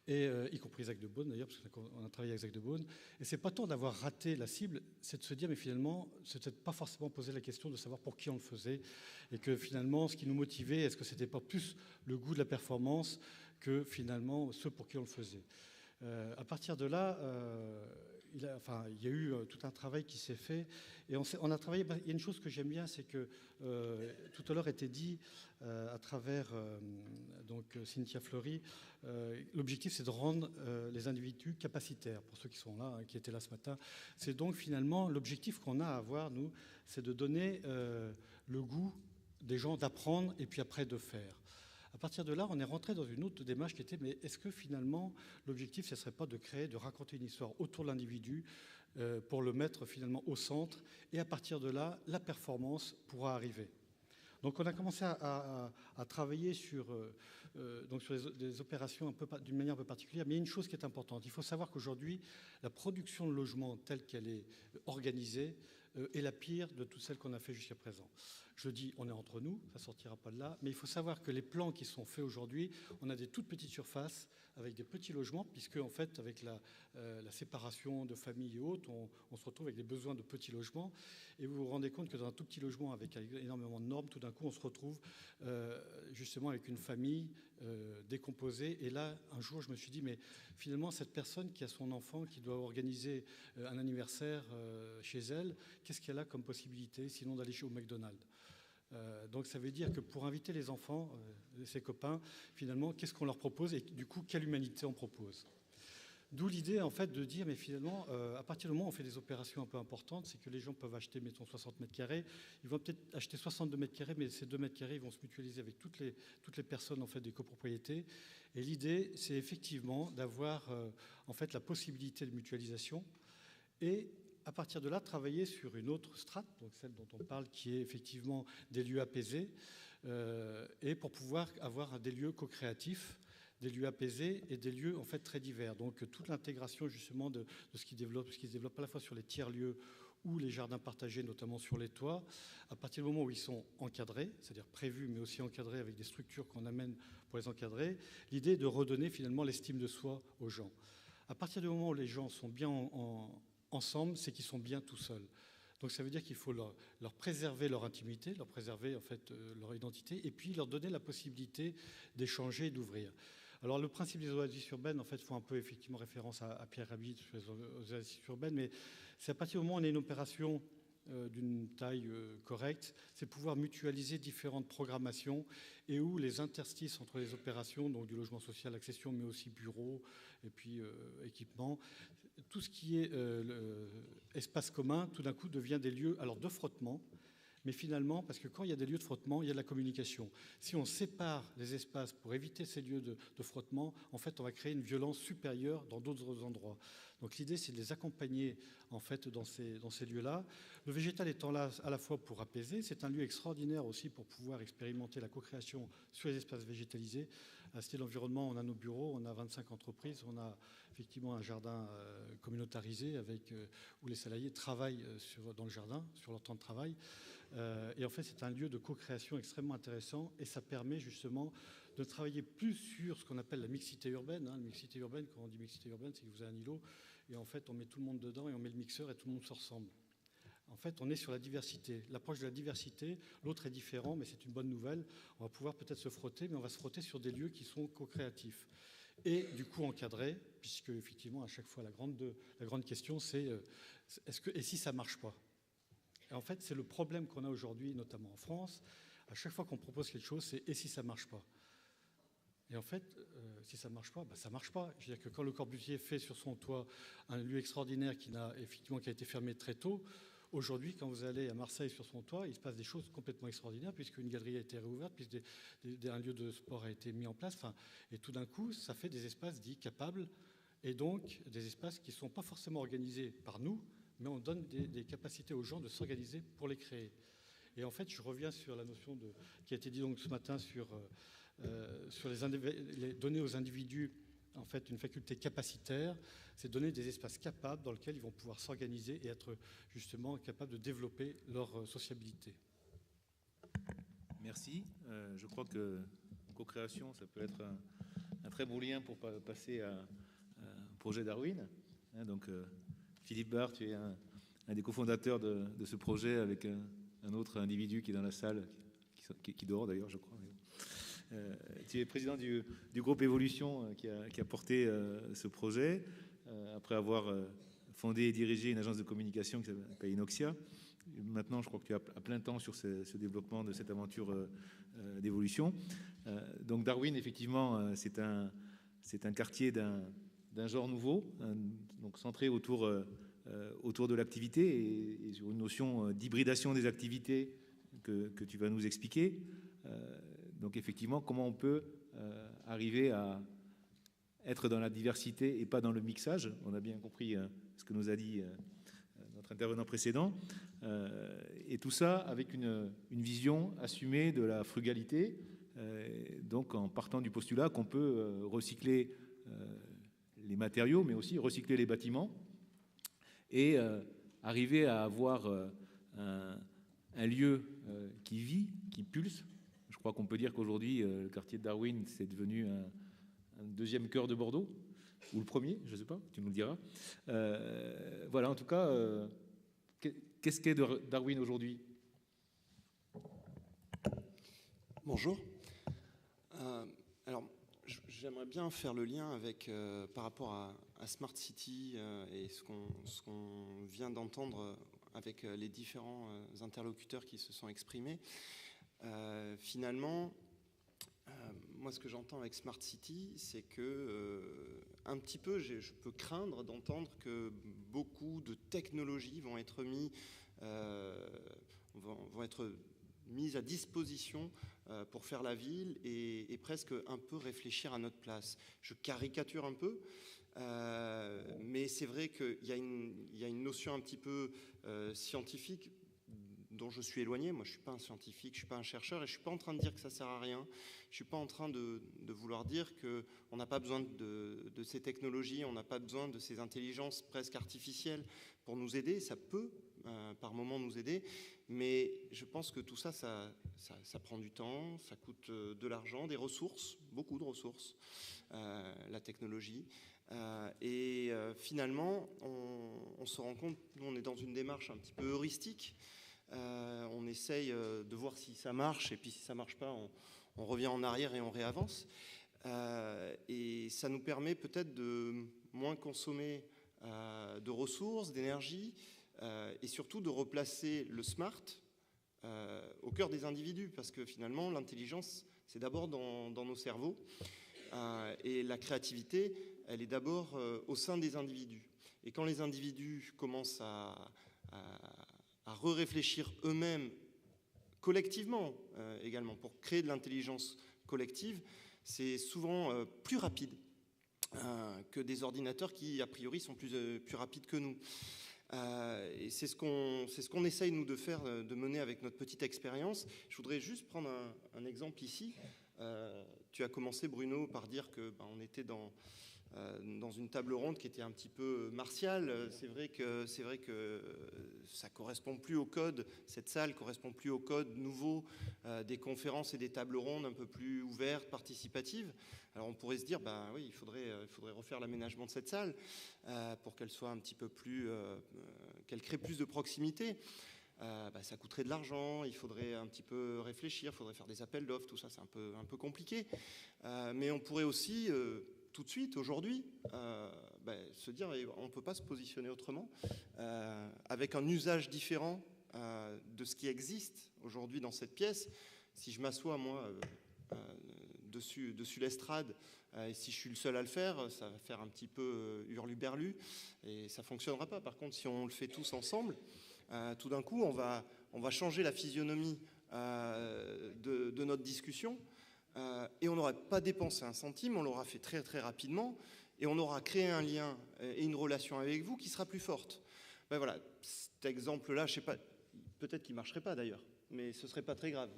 et y compris Zach de Beaune d'ailleurs, parce qu'on a travaillé avec Zach de Beaune. Et c'est pas tant d'avoir raté la cible, c'est de se dire, mais finalement, c'est peut-être pas forcément poser la question de savoir pour qui on le faisait, et que finalement, ce qui nous motivait, est-ce que c'était pas plus le goût de la performance que finalement ceux pour qui on le faisait. À partir de là, il y a eu tout un travail qui s'est fait, et on a travaillé. Il y a une chose que j'aime bien, c'est que tout à l'heure était dit à travers donc Cynthia Fleury, l'objectif c'est de rendre les individus capacitaires. Pour ceux qui sont là, qui étaient là ce matin, c'est donc finalement l'objectif qu'on a à avoir, nous, c'est de donner le goût des gens d'apprendre et puis après de faire. À partir de là, on est rentré dans une autre démarche qui était, mais est-ce que finalement, l'objectif, ce ne serait pas de créer, de raconter une histoire autour de l'individu pour le mettre finalement au centre, et à partir de là, la performance pourra arriver. Donc on a commencé à travailler sur des opérations d'une manière un peu particulière, mais il y a une chose qui est importante. Il faut savoir qu'aujourd'hui, la production de logements telle qu'elle est organisée est la pire de toutes celles qu'on a fait jusqu'à présent. Je dis, on est entre nous, ça ne sortira pas de là, mais il faut savoir que les plans qui sont faits aujourd'hui, on a des toutes petites surfaces avec des petits logements, puisque en fait, avec la séparation de familles et autres, on se retrouve avec des besoins de petits logements. Et vous vous rendez compte que dans un tout petit logement avec énormément de normes, tout d'un coup, on se retrouve justement avec une famille décomposée. Et là, un jour, je me suis dit, mais finalement, cette personne qui a son enfant, qui doit organiser un anniversaire chez elle, qu'est-ce qu'elle a comme possibilité, sinon d'aller au McDonald's? Donc ça veut dire que pour inviter les enfants, ses copains, finalement, qu'est-ce qu'on leur propose et du coup, quelle humanité on propose? D'où l'idée, en fait, de dire, mais finalement, à partir du moment où on fait des opérations un peu importantes, c'est que les gens peuvent acheter, mettons, 60 mètres carrés. Ils vont peut-être acheter 62 mètres carrés, mais ces 2 mètres carrés, ils vont se mutualiser avec toutes les personnes, en fait, des copropriétés. Et l'idée, c'est effectivement d'avoir, en fait, la possibilité de mutualisation et à partir de là, travailler sur une autre strate, donc celle dont on parle, qui est effectivement des lieux apaisés, et pour pouvoir avoir des lieux co-créatifs, des lieux apaisés et des lieux en fait très divers. Donc toute l'intégration justement de ce qui se développe à la fois sur les tiers-lieux ou les jardins partagés, notamment sur les toits, à partir du moment où ils sont encadrés, c'est-à-dire prévus, mais aussi encadrés avec des structures qu'on amène pour les encadrer, l'idée est de redonner finalement l'estime de soi aux gens. À partir du moment où les gens sont bien ensemble, c'est qu'ils sont bien tout seuls. Donc ça veut dire qu'il faut leur préserver leur intimité, leur préserver en fait leur identité, et puis leur donner la possibilité d'échanger et d'ouvrir. Alors le principe des oasis urbaines, en fait, font un peu effectivement référence à Pierre Rabhi sur les oasis urbaines, mais c'est à partir du moment où on a une opération d'une taille correcte, c'est pouvoir mutualiser différentes programmations et où les interstices entre les opérations, donc du logement social, accession, mais aussi bureaux et puis équipements, tout ce qui est espace commun, tout d'un coup devient des lieux alors de frottement, mais finalement, parce que quand il y a des lieux de frottement, il y a de la communication. Si on sépare les espaces pour éviter ces lieux de frottement, en fait, on va créer une violence supérieure dans d'autres endroits. Donc l'idée, c'est de les accompagner en fait dans ces lieux-là. Le végétal étant là à la fois pour apaiser, c'est un lieu extraordinaire aussi pour pouvoir expérimenter la co-création sur les espaces végétalisés. À Cité de l'Environnement, on a nos bureaux, on a 25 entreprises, on a effectivement un jardin communautarisé où les salariés travaillent dans le jardin, sur leur temps de travail. Et en fait, c'est un lieu de co-création extrêmement intéressant et ça permet justement de travailler plus sur ce qu'on appelle la mixité urbaine. La mixité urbaine, quand on dit mixité urbaine, c'est que vous avez un îlot et en fait, on met tout le monde dedans et on met le mixeur et tout le monde se ressemble. En fait, on est sur la diversité. L'approche de la diversité, l'autre est différent, mais c'est une bonne nouvelle. On va pouvoir peut-être se frotter, mais on va se frotter sur des lieux qui sont co-créatifs. Et du coup encadrés, puisque effectivement, à chaque fois, la grande question, c'est et si ça ne marche pas? Et en fait, c'est le problème qu'on a aujourd'hui, notamment en France. À chaque fois qu'on propose quelque chose, c'est « et si ça ne marche pas ?» Et en fait, si ça ne marche pas, ça ne marche pas. Je veux dire que quand Le Corbusier fait sur son toit un lieu extraordinaire qui a été fermé très tôt, aujourd'hui, quand vous allez à Marseille sur son toit, il se passe des choses complètement extraordinaires puisqu'une galerie a été réouverte, puisqu'un lieu de sport a été mis en place. Et tout d'un coup, ça fait des espaces dits capables et donc des espaces qui ne sont pas forcément organisés par nous, mais on donne des capacités aux gens de s'organiser pour les créer. Et en fait, je reviens sur la notion qui a été dit donc ce matin sur les donner aux individus en fait une faculté capacitaire, c'est donner des espaces capables dans lesquels ils vont pouvoir s'organiser et être justement capables de développer leur sociabilité. Merci. Je crois que co-création, ça peut être un très beau lien pour passer au projet Darwin. Donc, Philippe Barre, tu es un des cofondateurs de ce projet avec un autre individu qui est dans la salle, qui dort d'ailleurs, je crois. Tu es président du groupe Évolution qui a porté ce projet, après avoir fondé et dirigé une agence de communication qui s'appelle Inoxia. Maintenant, je crois que tu es à plein temps sur ce développement de cette aventure d'évolution. Donc Darwin, effectivement, c'est un quartier d'un genre nouveau, donc centré autour de l'activité et sur une notion d'hybridation des activités que tu vas nous expliquer. Donc effectivement, comment on peut arriver à être dans la diversité et pas dans le mixage. On a bien compris ce que nous a dit notre intervenant précédent. Et tout ça avec une vision assumée de la frugalité, donc en partant du postulat qu'on peut recycler les matériaux, mais aussi recycler les bâtiments et arriver à avoir un lieu qui vit, qui pulse. Je crois qu'on peut dire qu'aujourd'hui, le quartier de Darwin, c'est devenu un deuxième cœur de Bordeaux, ou le premier, je ne sais pas, tu nous le diras. Voilà, en tout cas, qu'est-ce qu'est Darwin aujourd'hui? Bonjour. Alors, j'aimerais bien faire le lien avec, par rapport à Smart City et ce qu'on vient d'entendre avec les différents interlocuteurs qui se sont exprimés. Finalement, moi, ce que j'entends avec Smart City, c'est que un petit peu, je peux craindre d'entendre que beaucoup de technologies vont être mises à disposition pour faire la ville et presque un peu réfléchir à notre place. Je caricature un peu, mais c'est vrai qu'il y a une notion un petit peu scientifique dont je suis éloigné. Moi, je ne suis pas un scientifique, je ne suis pas un chercheur, et je ne suis pas en train de dire que ça ne sert à rien. Je ne suis pas en train de vouloir dire qu'on n'a pas besoin de ces technologies, on n'a pas besoin de ces intelligences presque artificielles pour nous aider. Ça peut, par moments, nous aider, mais je pense que tout ça, ça prend du temps, ça coûte de l'argent, des ressources, beaucoup de ressources, la technologie. Et finalement, on se rend compte, nous, on est dans une démarche un petit peu heuristique. On essaye de voir si ça marche, et puis si ça ne marche pas, on revient en arrière et on réavance. Et ça nous permet peut-être de moins consommer de ressources, d'énergie, et surtout de replacer le smart au cœur des individus, parce que finalement, l'intelligence, c'est d'abord dans nos cerveaux, et la créativité, elle est d'abord au sein des individus. Et quand les individus commencent à réfléchir eux-mêmes collectivement également pour créer de l'intelligence collective, c'est souvent plus rapide que des ordinateurs qui a priori sont plus rapides que nous. Et c'est ce qu'on essaye nous de faire, de mener avec notre petite expérience. Je voudrais juste prendre un exemple ici. Tu as commencé, Bruno, par dire que on était dans une table ronde qui était un petit peu martiale. C'est vrai que ça correspond plus au code, cette salle correspond plus au code nouveau des conférences et des tables rondes un peu plus ouvertes, participatives. Alors on pourrait se dire, oui, il faudrait refaire l'aménagement de cette salle pour qu'elle soit un petit peu plus, qu'elle crée plus de proximité. Ça coûterait de l'argent, il faudrait un petit peu réfléchir, il faudrait faire des appels d'offres, tout ça c'est un peu compliqué. Mais on pourrait aussi tout de suite, aujourd'hui, se dire on ne peut pas se positionner autrement, avec un usage différent de ce qui existe aujourd'hui dans cette pièce. Si je m'assois, moi, dessus l'estrade, et si je suis le seul à le faire, ça va faire un petit peu hurluberlu, et ça ne fonctionnera pas. Par contre, si on le fait tous ensemble, tout d'un coup, on va changer la physionomie de notre discussion, et on n'aurait pas dépensé un centime, on l'aura fait très très rapidement, et on aura créé un lien et une relation avec vous qui sera plus forte. Voilà, cet exemple-là, je sais pas, peut-être qu'il ne marcherait pas d'ailleurs, mais ce ne serait pas très grave.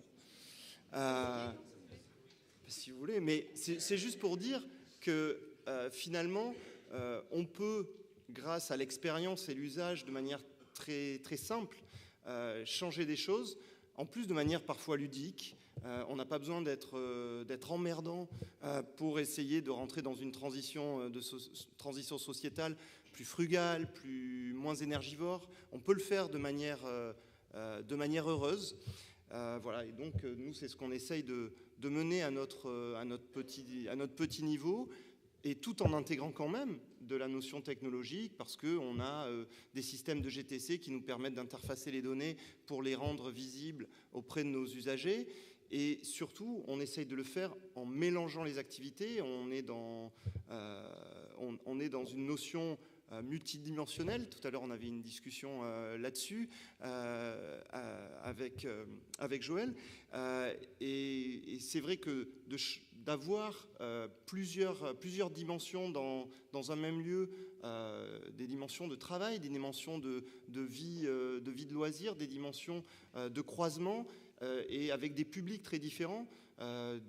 Si vous voulez, mais c'est juste pour dire que finalement, on peut, grâce à l'expérience et l'usage de manière très, très simple, changer des choses, en plus de manière parfois ludique, On n'a pas besoin d'être emmerdant pour essayer de rentrer dans une transition sociétale plus frugale, moins énergivore. On peut le faire de manière heureuse. Voilà, et donc nous, c'est ce qu'on essaye de mener à notre petit niveau, et tout en intégrant quand même de la notion technologique, parce qu'on a des systèmes de GTC qui nous permettent d'interfacer les données pour les rendre visibles auprès de nos usagers. Et surtout, on essaye de le faire en mélangeant les activités. On est dans une notion multidimensionnelle. Tout à l'heure, on avait une discussion là-dessus avec Joël. Et c'est vrai que d'avoir plusieurs dimensions dans un même lieu, des dimensions de travail, des dimensions de vie de loisirs, des dimensions de croisement, et avec des publics très différents,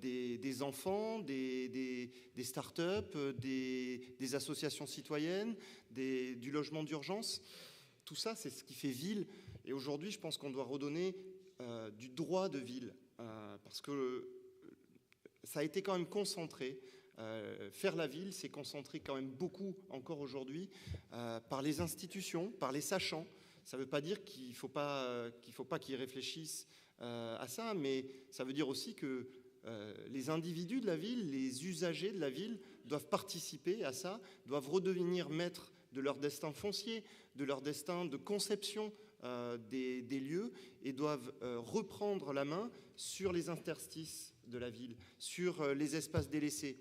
des enfants, des start-up, des associations citoyennes, du logement d'urgence. Tout ça, c'est ce qui fait ville. Et aujourd'hui, je pense qu'on doit redonner du droit de ville, parce que ça a été quand même concentré. Faire la ville, c'est concentré quand même beaucoup encore aujourd'hui par les institutions, par les sachants. Ça ne veut pas dire qu'il ne faut pas qu'ils réfléchissent à ça, mais ça veut dire aussi que les individus de la ville, les usagers de la ville doivent participer à ça, doivent redevenir maîtres de leur destin foncier, de leur destin de conception des lieux, et doivent reprendre la main sur les interstices de la ville, sur les espaces délaissés.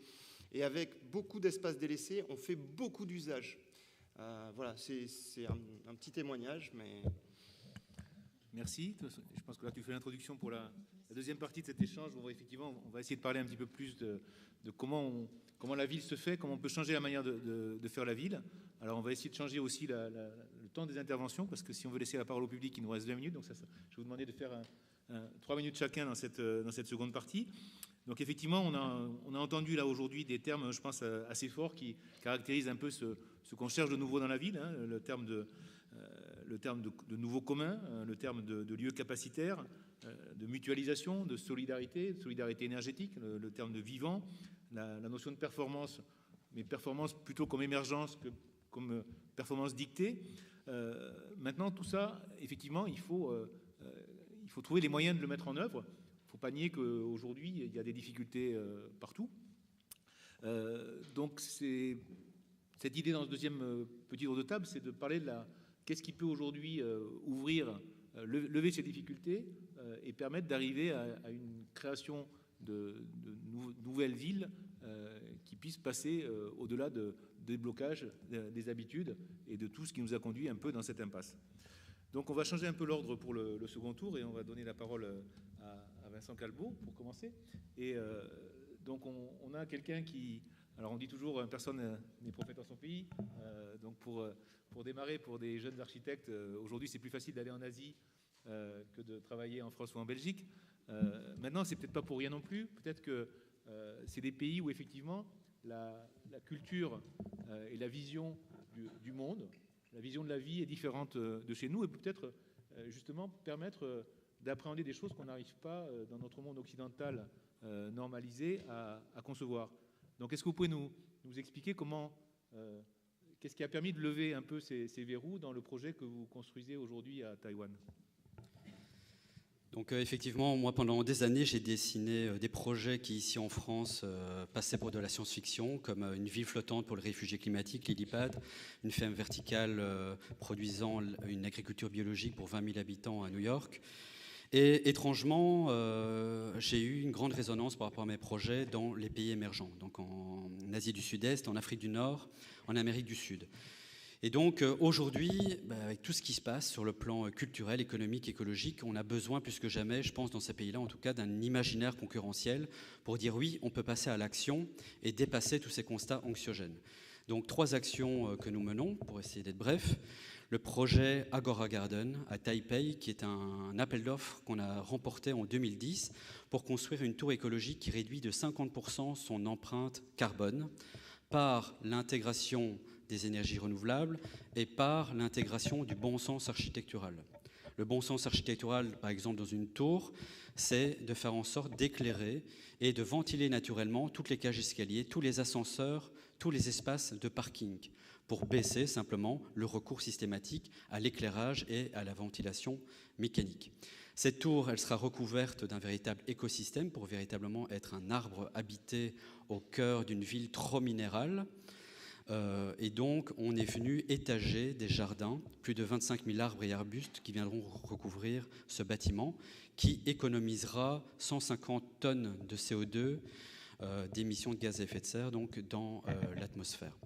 Et avec beaucoup d'espaces délaissés, on fait beaucoup d'usages. Voilà, c'est un petit témoignage, mais... Merci. Je pense que là, tu fais l'introduction pour la deuxième partie de cet échange. On va essayer de parler un petit peu plus de comment la ville se fait, comment on peut changer la manière de faire la ville. Alors, on va essayer de changer aussi le temps des interventions, parce que si on veut laisser la parole au public, il nous reste 20 minutes. Donc, je vais vous demander de faire 3 minutes chacun dans cette seconde partie. Donc, effectivement, on a entendu là aujourd'hui des termes, je pense, assez forts qui caractérisent un peu ce qu'on cherche de nouveau dans la ville, hein, le terme de nouveau commun, le terme de lieu capacitaire, de mutualisation, de solidarité énergétique, le terme de vivant, la notion de performance, mais performance plutôt comme émergence que comme performance dictée. Maintenant, tout ça, effectivement, il faut trouver les moyens de le mettre en œuvre. Il ne faut pas nier qu'aujourd'hui, il y a des difficultés partout. Donc, cette idée dans ce deuxième petit tour de table, c'est de parler de qu'est-ce qui peut aujourd'hui lever ces difficultés et permettre d'arriver à une création de nouvelles villes qui puissent passer au-delà des blocages, des habitudes et de tout ce qui nous a conduit un peu dans cette impasse. Donc on va changer un peu l'ordre pour le second tour, et on va donner la parole à Vincent Calbeau pour commencer. Et donc on a quelqu'un qui... Alors on dit toujours personne n'est prophète en son pays. Donc pour démarrer, pour des jeunes architectes, aujourd'hui c'est plus facile d'aller en Asie que de travailler en France ou en Belgique. Maintenant, c'est peut-être pas pour rien non plus. Peut-être que c'est des pays où effectivement la culture et la vision du monde, la vision de la vie est différente de chez nous, et peut-être justement permettre d'appréhender des choses qu'on n'arrive pas dans notre monde occidental normalisé à concevoir. Donc, est-ce que vous pouvez nous expliquer qu'est-ce qui a permis de lever un peu ces verrous dans le projet que vous construisez aujourd'hui à Taïwan ? Donc effectivement, moi pendant des années, j'ai dessiné des projets qui ici en France passaient pour de la science-fiction, comme une ville flottante pour les réfugiés climatiques, Lillipad, une ferme verticale produisant une agriculture biologique pour 20 000 habitants à New York. Et étrangement, j'ai eu une grande résonance par rapport à mes projets dans les pays émergents, donc en Asie du Sud-Est, en Afrique du Nord, en Amérique du Sud. Et donc aujourd'hui, avec tout ce qui se passe sur le plan culturel, économique, écologique, on a besoin plus que jamais, je pense dans ces pays-là en tout cas, d'un imaginaire concurrentiel pour dire oui, on peut passer à l'action et dépasser tous ces constats anxiogènes. Donc 3 actions que nous menons, pour essayer d'être bref. Le projet Agora Garden à Taipei, qui est un appel d'offres qu'on a remporté en 2010 pour construire une tour écologique qui réduit de 50% son empreinte carbone par l'intégration des énergies renouvelables et par l'intégration du bon sens architectural. Le bon sens architectural, par exemple, dans une tour, c'est de faire en sorte d'éclairer et de ventiler naturellement toutes les cages d'escalier, tous les ascenseurs, tous les espaces de parking, pour baisser simplement le recours systématique à l'éclairage et à la ventilation mécanique. Cette tour, elle sera recouverte d'un véritable écosystème pour véritablement être un arbre habité au cœur d'une ville trop minérale. Et donc, on est venu étager des jardins, plus de 25 000 arbres et arbustes qui viendront recouvrir ce bâtiment, qui économisera 150 tonnes de CO2 d'émissions de gaz à effet de serre donc, dans l'atmosphère.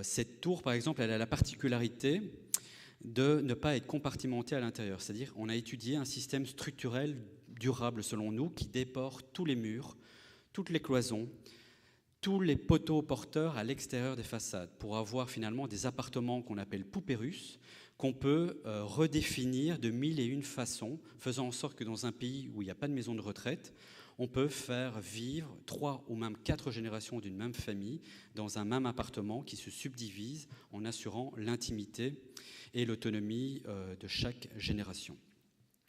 Cette tour, par exemple, elle a la particularité de ne pas être compartimentée à l'intérieur. C'est-à-dire on a étudié un système structurel durable, selon nous, qui déporte tous les murs, toutes les cloisons, tous les poteaux porteurs à l'extérieur des façades, pour avoir finalement des appartements qu'on appelle poupées russes, qu'on peut redéfinir de 1001 façons, faisant en sorte que dans un pays où il n'y a pas de maison de retraite, on peut faire vivre 3 ou même 4 générations d'une même famille dans un même appartement qui se subdivise en assurant l'intimité et l'autonomie de chaque génération.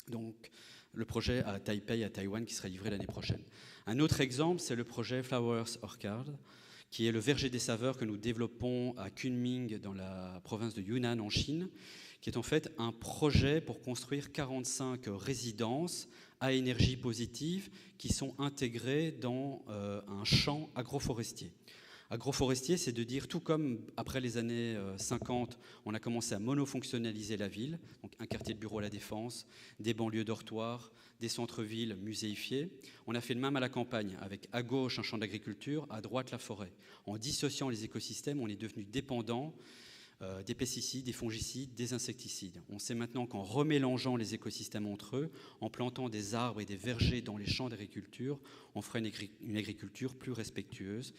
Donc, le projet à Taipei, à Taïwan, qui sera livré l'année prochaine. Un autre exemple, c'est le projet Flowers Orchard, qui est le verger des saveurs que nous développons à Kunming, dans la province de Yunnan, en Chine, qui est en fait un projet pour construire 45 résidences à énergie positive qui sont intégrées dans un champ agroforestier. Agroforestier, c'est de dire, tout comme après les années 50, on a commencé à monofonctionnaliser la ville, donc un quartier de bureau à la Défense, des banlieues dortoirs, des centres-villes muséifiés. On a fait le même à la campagne, avec à gauche un champ d'agriculture, à droite la forêt. En dissociant les écosystèmes, on est devenu dépendant des pesticides, des fongicides, des insecticides. On sait maintenant qu'en remélangeant les écosystèmes entre eux, en plantant des arbres et des vergers dans les champs d'agriculture, on fera une agriculture plus respectueuse,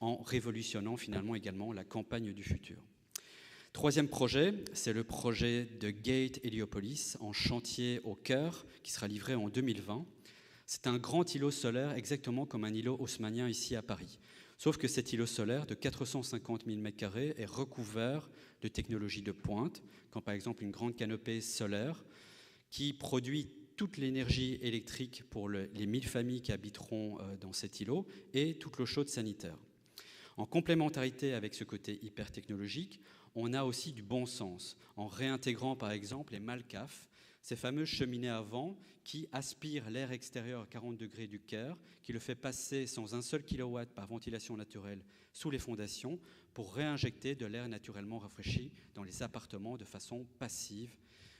en révolutionnant finalement également la campagne du futur. Troisième projet, c'est le projet de Gate Heliopolis, en chantier au cœur, qui sera livré en 2020. C'est un grand îlot solaire, exactement comme un îlot haussmannien ici à Paris. Sauf que cet îlot solaire de 450 000 m² est recouvert de technologies de pointe, comme par exemple une grande canopée solaire qui produit toute l'énergie électrique pour les 1000 familles qui habiteront dans cet îlot et toute l'eau chaude sanitaire. En complémentarité avec ce côté hyper technologique, on a aussi du bon sens, en réintégrant par exemple les Malcaf, ces fameuses cheminées à vent qui aspirent l'air extérieur à 40 degrés du Caire, qui le fait passer sans un seul kilowatt par ventilation naturelle sous les fondations pour réinjecter de l'air naturellement rafraîchi dans les appartements de façon passive,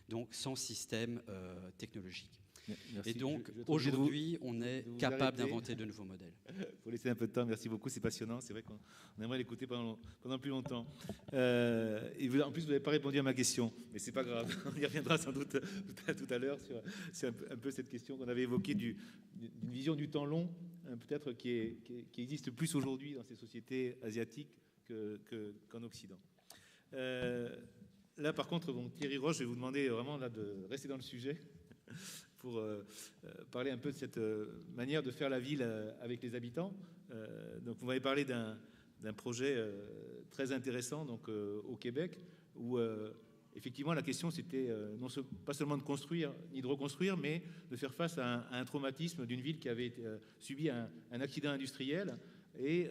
donc sans système technologique. Merci. Et donc, aujourd'hui, on est capable d'inventer de nouveaux modèles. Il faut laisser un peu de temps. Merci beaucoup, c'est passionnant. C'est vrai qu'on aimerait l'écouter pendant plus longtemps. Et en plus, vous n'avez pas répondu à ma question, mais ce n'est pas grave. On y reviendra sans doute tout à l'heure sur un peu cette question qu'on avait évoquée d'une vision du temps long, peut-être qui existe plus aujourd'hui dans ces sociétés asiatiques qu'en Occident. Là, par contre, bon, Thierry Roche, je vais vous demander vraiment là, de rester dans le sujet pour parler un peu de cette manière de faire la ville avec les habitants. Donc, vous m'avez parlé d'un projet très intéressant donc, au Québec, où effectivement la question c'était pas seulement de construire ni de reconstruire, mais de faire face à un traumatisme d'une ville qui avait subi un accident industriel et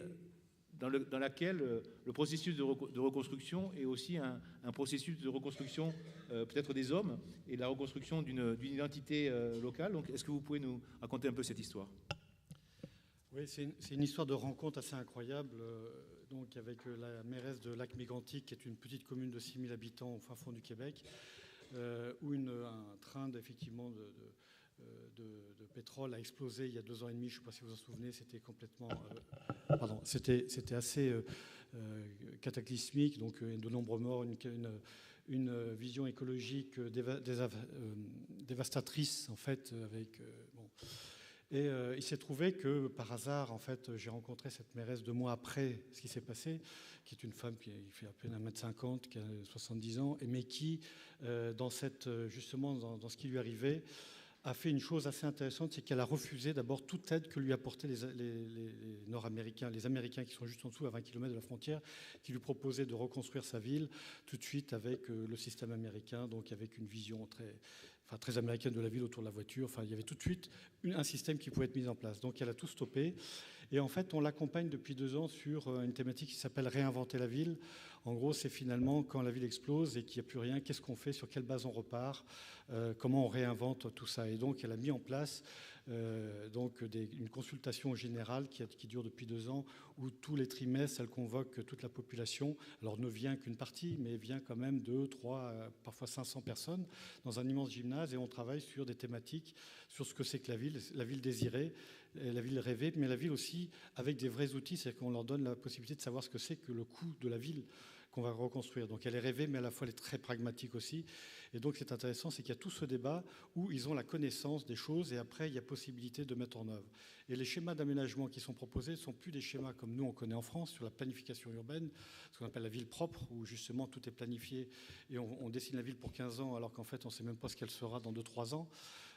dans laquelle le processus de reconstruction est aussi un processus de reconstruction peut-être des hommes et de la reconstruction d'une identité locale. Donc, est-ce que vous pouvez nous raconter un peu cette histoire ? Oui, c'est une histoire de rencontre assez incroyable, donc avec la mairesse de Lac-Mégantic, qui est une petite commune de 6000 habitants au fin fond du Québec, où un train effectivement de pétrole a explosé il y a 2 ans et demi. Je ne sais pas si vous vous en souvenez, c'était complètement... c'était assez cataclysmique, donc de nombreux morts, une vision écologique dévastatrice en fait. Et il s'est trouvé que par hasard, en fait, j'ai rencontré cette mairesse 2 mois après ce qui s'est passé, qui est une femme qui fait à peine 1m50, qui a 70 ans, mais qui, justement, dans ce qui lui arrivait, a fait une chose assez intéressante, c'est qu'elle a refusé d'abord toute aide que lui apportaient les Nord-Américains, les Américains qui sont juste en dessous, à 20 km de la frontière, qui lui proposaient de reconstruire sa ville tout de suite avec le système américain, donc avec une vision très américaine de la ville autour de la voiture. Enfin, il y avait tout de suite un système qui pouvait être mis en place. Donc elle a tout stoppé. Et en fait, on l'accompagne depuis 2 ans sur une thématique qui s'appelle « Réinventer la ville ». En gros, c'est finalement quand la ville explose et qu'il n'y a plus rien, qu'est-ce qu'on fait, sur quelle base on repart, comment on réinvente tout ça. Et donc, elle a mis en place une consultation générale qui dure depuis 2 ans, où tous les trimestres, elle convoque toute la population. Alors, ne vient qu'une partie, mais vient quand même 2, 3, parfois 500 personnes dans un immense gymnase, et on travaille sur des thématiques, sur ce que c'est que la ville désirée, la ville rêvée, mais la ville aussi avec des vrais outils, c'est-à-dire qu'on leur donne la possibilité de savoir ce que c'est que le coût de la ville qu'on va reconstruire. Donc elle est rêvée, mais à la fois elle est très pragmatique aussi. Et donc c'est intéressant, c'est qu'il y a tout ce débat où ils ont la connaissance des choses et après il y a possibilité de mettre en œuvre. Et les schémas d'aménagement qui sont proposés ne sont plus des schémas comme nous on connaît en France sur la planification urbaine, ce qu'on appelle la ville propre, où justement tout est planifié et on dessine la ville pour 15 ans alors qu'en fait on ne sait même pas ce qu'elle sera dans 2-3 ans.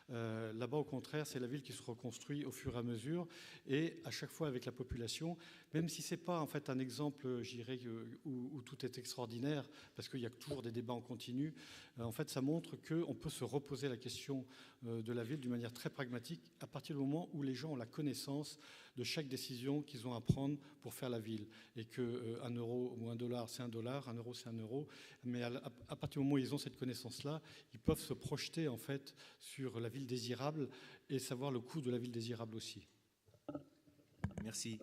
Là-bas, au contraire, c'est la ville qui se reconstruit au fur et à mesure et à chaque fois avec la population, même si ce n'est pas en fait un exemple, je dirais, où tout est extraordinaire, parce qu'il y a toujours des débats en continu. En fait, ça montre qu'on peut se reposer la question de la ville d'une manière très pragmatique à partir du moment où les gens ont la connaissance de chaque décision qu'ils ont à prendre pour faire la ville. Et que 1 euro ou 1 dollar, c'est 1 dollar, 1 euro, c'est 1 euro. Mais à partir du moment où ils ont cette connaissance-là, ils peuvent se projeter en fait sur la ville désirable et savoir le coût de la ville désirable aussi. Merci.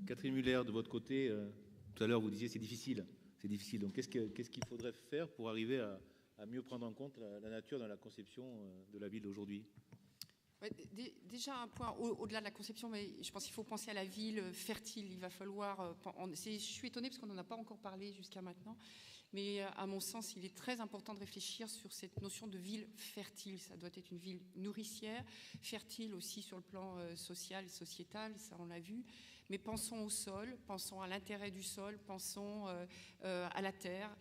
Catherine Muller, de votre côté, tout à l'heure vous disiez c'est difficile. C'est difficile. Donc qu'est-ce qu'il faudrait faire pour arriver à mieux prendre en compte la nature dans la conception de la ville d'aujourd'hui ? Ouais, déjà un point au-delà de la conception, mais je pense qu'il faut penser à la ville fertile. Il va falloir. Je suis étonnée parce qu'on n'en a pas encore parlé jusqu'à maintenant, mais à mon sens, il est très important de réfléchir sur cette notion de ville fertile. Ça doit être une ville nourricière, fertile aussi sur le plan social et sociétal, ça on l'a vu. Mais pensons au sol, pensons à l'intérêt du sol, pensons à la terre.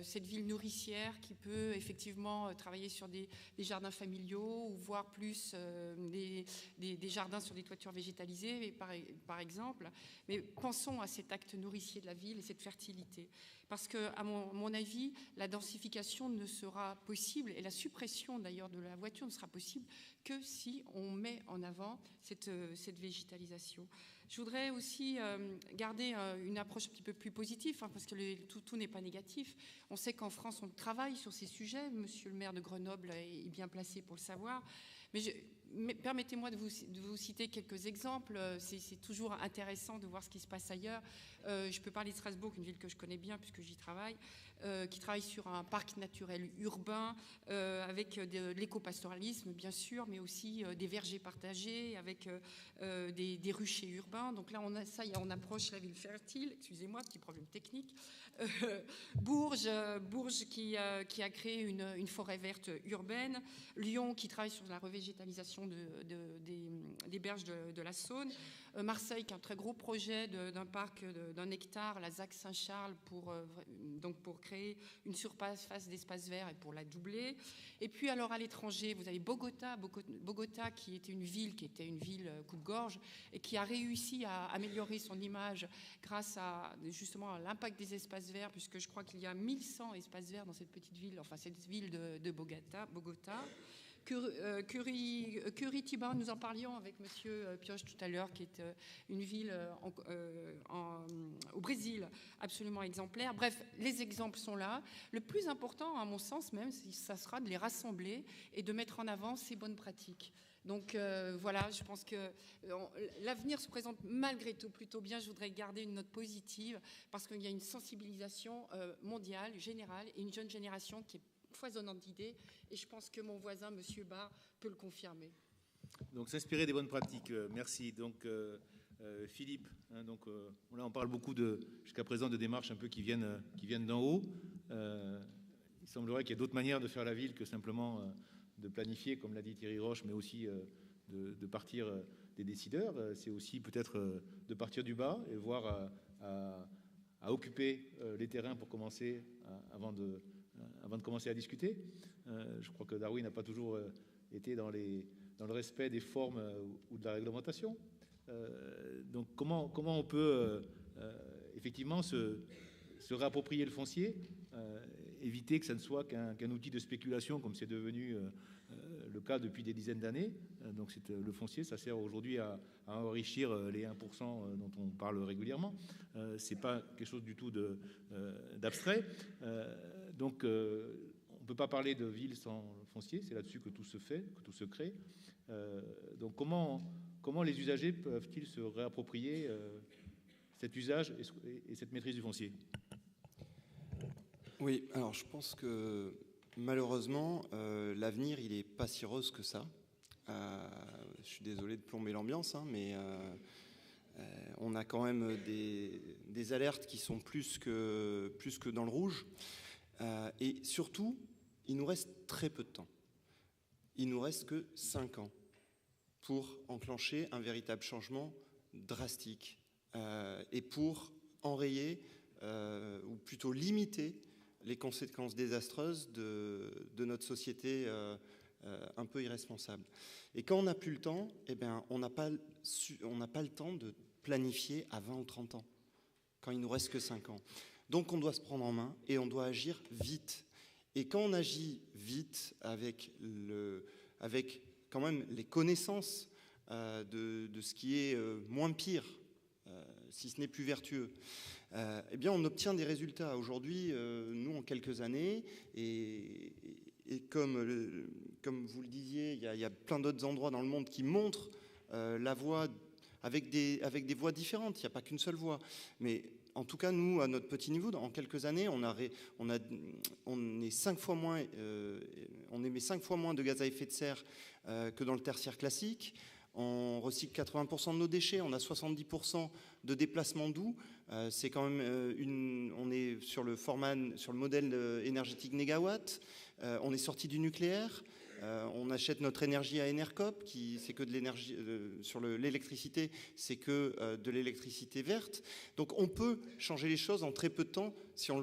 Cette ville nourricière qui peut effectivement travailler sur des jardins familiaux ou voire plus des jardins sur des toitures végétalisées, par exemple. Mais pensons à cet acte nourricier de la ville et cette fertilité. Parce que, à mon avis, la densification ne sera possible et la suppression d'ailleurs de la voiture ne sera possible que si on met en avant cette végétalisation. Je voudrais aussi garder une approche un petit peu plus positive, parce que tout n'est pas négatif. On sait qu'en France, on travaille sur ces sujets. Monsieur le maire de Grenoble est bien placé pour le savoir. Mais permettez-moi de vous citer quelques exemples. C'est toujours intéressant de voir ce qui se passe ailleurs. Je peux parler de Strasbourg, une ville que je connais bien puisque j'y travaille, qui travaille sur un parc naturel urbain avec de l'éco-pastoralisme, bien sûr, mais aussi des vergers partagés avec des ruchers urbains. Donc là, on approche la ville fertile. Excusez-moi, petit problème technique. Bourges qui a créé une forêt verte urbaine. Lyon qui travaille sur la revégétalisation des berges de la Saône. Marseille qui a un très gros projet d'un parc d'un hectare, la ZAC Saint-Charles, pour créer une surface d'espace vert et pour la doubler. Et puis alors à l'étranger, vous avez Bogota qui était une ville coupe-gorge et qui a réussi à améliorer son image grâce à justement à l'impact des espaces verts, puisque je crois qu'il y a 1100 espaces verts dans cette petite ville, enfin cette ville de Bogota. Curitiba, nous en parlions avec Monsieur Pioche tout à l'heure, qui est une ville au Brésil absolument exemplaire. Bref, les exemples sont là. Le plus important, à mon sens même, ça sera de les rassembler et de mettre en avant ces bonnes pratiques. Donc voilà, je pense que l'avenir se présente malgré tout plutôt bien. Je voudrais garder une note positive parce qu'il y a une sensibilisation mondiale, générale, et une jeune génération qui est foisonnante d'idées, et je pense que mon voisin, Monsieur Barr, peut le confirmer. Donc s'inspirer des bonnes pratiques, merci. Donc Philippe, là on parle beaucoup jusqu'à présent de démarches un peu qui viennent d'en haut. Il semblerait qu'il y ait d'autres manières de faire la ville que simplement de planifier, comme l'a dit Thierry Roche, mais aussi de partir des décideurs. C'est aussi peut-être de partir du bas et voir à occuper les terrains pour commencer avant avant de commencer à discuter. Je crois que Darwin n'a pas toujours été dans le respect des formes ou de la réglementation. Donc comment on peut effectivement se réapproprier le foncier, éviter que ça ne soit qu'un outil de spéculation comme c'est devenu le cas depuis des dizaines d'années. Donc le foncier, ça sert aujourd'hui à enrichir les 1% dont on parle régulièrement. C'est pas quelque chose du tout d'abstrait. Donc on ne peut pas parler de ville sans foncier, c'est là-dessus que tout se fait, que tout se crée. Donc comment les usagers peuvent-ils se réapproprier cet usage et cette maîtrise du foncier? Oui, alors je pense que malheureusement, l'avenir, il n'est pas si rose que ça. Je suis désolé de plomber l'ambiance, hein, mais on a quand même des alertes qui sont plus que dans le rouge. Et surtout, il nous reste très peu de temps. Il nous reste que 5 ans pour enclencher un véritable changement drastique et pour enrayer, ou plutôt limiter, les conséquences désastreuses de notre société un peu irresponsable. Et quand on n'a plus le temps, eh bien, on n'a pas le temps de planifier à 20 ou 30 ans, quand il nous reste que 5 ans. Donc on doit se prendre en main et on doit agir vite. Et quand on agit vite avec quand même les connaissances de ce qui est moins pire, si ce n'est plus vertueux, eh bien on obtient des résultats. Aujourd'hui, nous, en quelques années, et comme vous le disiez, il y a plein d'autres endroits dans le monde qui montrent la voie avec des voies différentes. Il n'y a pas qu'une seule voie. Mais en tout cas, nous, à notre petit niveau, en quelques années, on émet 5 fois moins de gaz à effet de serre que dans le tertiaire classique. On recycle 80% de nos déchets, on a 70% de déplacement doux. C'est quand même on est sur le modèle énergétique négawatt. On est sorti du nucléaire. On achète notre énergie à Enercop, c'est que de l'énergie sur l'électricité, c'est que de l'électricité verte. Donc on peut changer les choses en très peu de temps si on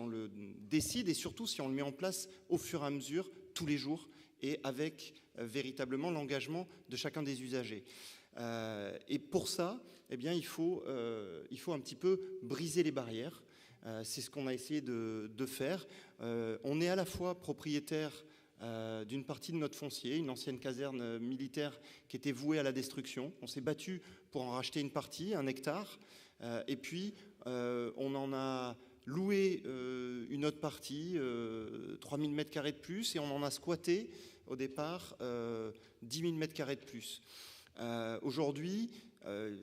le décide et surtout si on le met en place au fur et à mesure, tous les jours, et avec véritablement l'engagement de chacun des usagers. Et pour ça, eh bien, il faut un petit peu briser les barrières. C'est ce qu'on a essayé de faire. On est à la fois propriétaire d'une partie de notre foncier, une ancienne caserne militaire qui était vouée à la destruction. On s'est battu pour en racheter une partie, 1 hectare. Et puis, on en a loué une autre partie, 3000 m² de plus, et on en a squatté au départ 10 000 m² de plus. Aujourd'hui,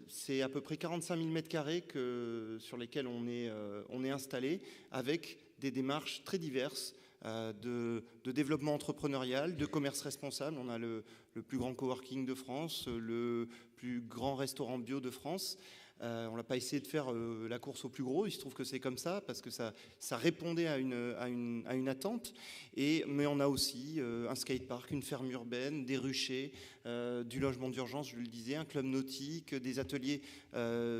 c'est à peu près 45 000 m² sur lesquels on est installé, avec des démarches très diverses de développement entrepreneurial, de commerce responsable. On a le plus grand coworking de France, le plus grand restaurant bio de France. On n'a pas essayé de faire la course au plus gros, il se trouve que c'est comme ça, parce que ça répondait à une attente. Mais on a aussi un skatepark, une ferme urbaine, des ruchers, du logement d'urgence, je le disais, un club nautique, des ateliers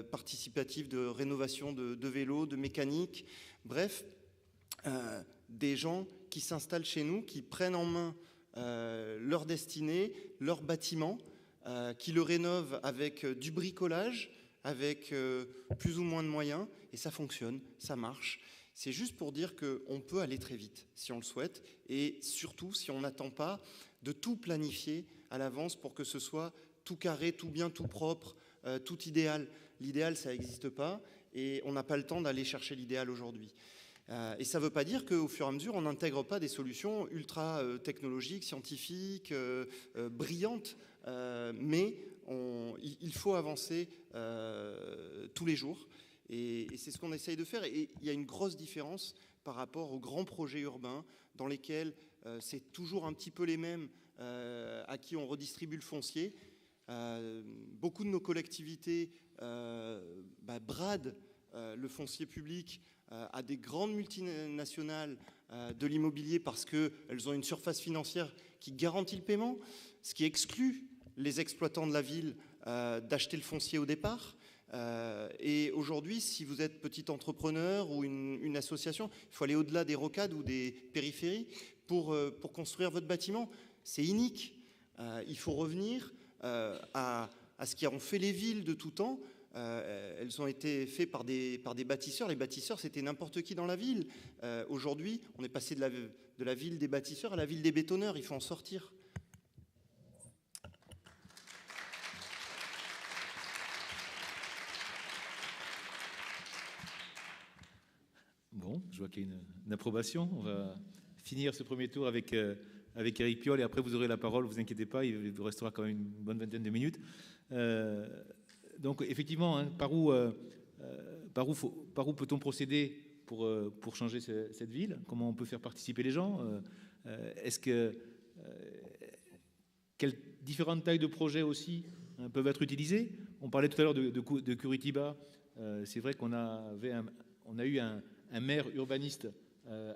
participatifs de rénovation de vélos, de mécanique. Bref, des gens qui s'installent chez nous, qui prennent en main leur destinée, leur bâtiment, qui le rénovent avec du bricolage, avec plus ou moins de moyens, et ça fonctionne, ça marche. C'est juste pour dire qu'on peut aller très vite, si on le souhaite, et surtout si on n'attend pas de tout planifier à l'avance pour que ce soit tout carré, tout bien, tout propre, tout idéal. L'idéal, ça n'existe pas, et on n'a pas le temps d'aller chercher l'idéal aujourd'hui. Et ça ne veut pas dire qu'au fur et à mesure, on n'intègre pas des solutions ultra technologiques, scientifiques, brillantes, mais il faut avancer tous les jours. Et c'est ce qu'on essaye de faire. Et il y a une grosse différence par rapport aux grands projets urbains dans lesquels c'est toujours un petit peu les mêmes à qui on redistribue le foncier. Beaucoup de nos collectivités bradent le foncier public à des grandes multinationales de l'immobilier parce qu'elles ont une surface financière qui garantit le paiement, ce qui exclut les exploitants de la ville d'acheter le foncier au départ. Et aujourd'hui, si vous êtes petit entrepreneur ou une association, il faut aller au-delà des rocades ou des périphéries pour construire votre bâtiment. C'est inique. Il faut revenir à ce qui ont fait les villes de tout temps. Elles ont été faites par des bâtisseurs. Les bâtisseurs, c'était n'importe qui dans la ville. Aujourd'hui, on est passé de la ville des bâtisseurs à la ville des bétonneurs. Il faut en sortir. Bon, je vois qu'il y a une approbation. On va finir ce premier tour avec Éric Piolle et après vous aurez la parole, ne vous inquiétez pas, il vous restera quand même une bonne vingtaine de minutes. Donc effectivement, hein, par où peut-on procéder pour changer cette ville? Comment on peut faire participer les gens? Quelles différentes tailles de projets aussi hein, peuvent être utilisées? On parlait tout à l'heure de Curitiba. C'est vrai qu'on a eu un maire urbaniste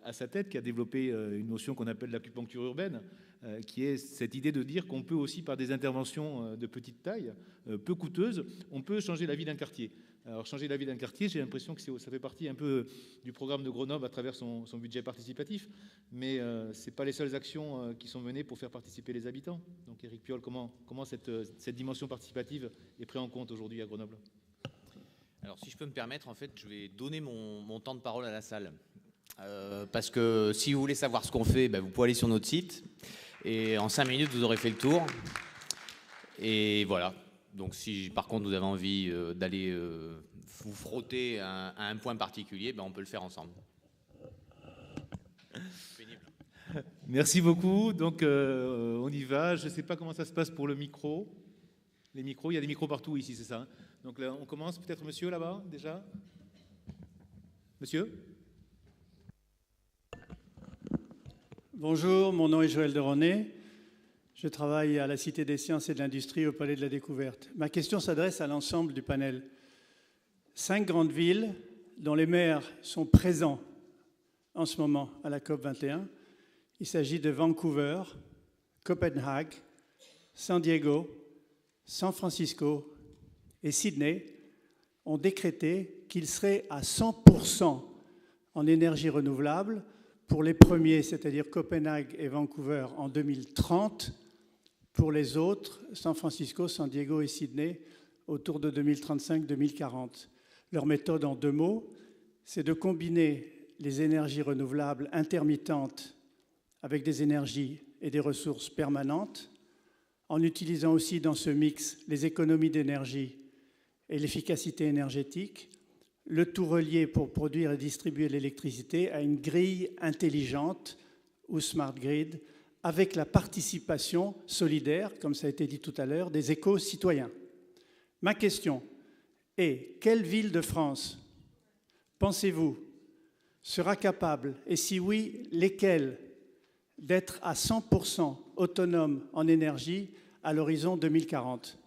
à sa tête qui a développé une notion qu'on appelle l'acupuncture urbaine, qui est cette idée de dire qu'on peut aussi, par des interventions de petite taille, peu coûteuses, on peut changer la vie d'un quartier. Alors changer la vie d'un quartier, j'ai l'impression que ça fait partie un peu du programme de Grenoble à travers son budget participatif, mais ce n'est pas les seules actions qui sont menées pour faire participer les habitants. Donc Éric Piolle, comment cette dimension participative est prise en compte aujourd'hui à Grenoble? Alors si je peux me permettre, en fait, je vais donner mon temps de parole à la salle. Parce que si vous voulez savoir ce qu'on fait, vous pouvez aller sur notre site et en 5 minutes vous aurez fait le tour. Et voilà. Donc si par contre vous avez envie d'aller vous frotter à un point particulier, on peut le faire ensemble. Merci beaucoup. Donc on y va. Je ne sais pas comment ça se passe pour le micro. Les micros, il y a des micros partout ici, c'est ça. Donc là, on commence peut-être monsieur là-bas déjà. Monsieur? Bonjour, mon nom est Joël de René. Je travaille à la Cité des Sciences et de l'Industrie au Palais de la Découverte. Ma question s'adresse à l'ensemble du panel. 5 grandes villes dont les maires sont présents en ce moment à la COP21. Il s'agit de Vancouver, Copenhague, San Diego, San Francisco et Sydney ont décrété qu'ils seraient à 100% en énergie renouvelable pour les premiers, c'est-à-dire Copenhague et Vancouver, en 2030. Pour les autres, San Francisco, San Diego et Sydney, autour de 2035-2040. Leur méthode en 2 mots, c'est de combiner les énergies renouvelables intermittentes avec des énergies et des ressources permanentes, en utilisant aussi dans ce mix les économies d'énergie et l'efficacité énergétique, le tout relié pour produire et distribuer l'électricité à une grille intelligente ou smart grid, avec la participation solidaire, comme ça a été dit tout à l'heure, des éco-citoyens. Ma question est, quelle ville de France, pensez-vous, sera capable, et si oui, lesquelles, d'être à 100% autonome en énergie à l'horizon 2040 ?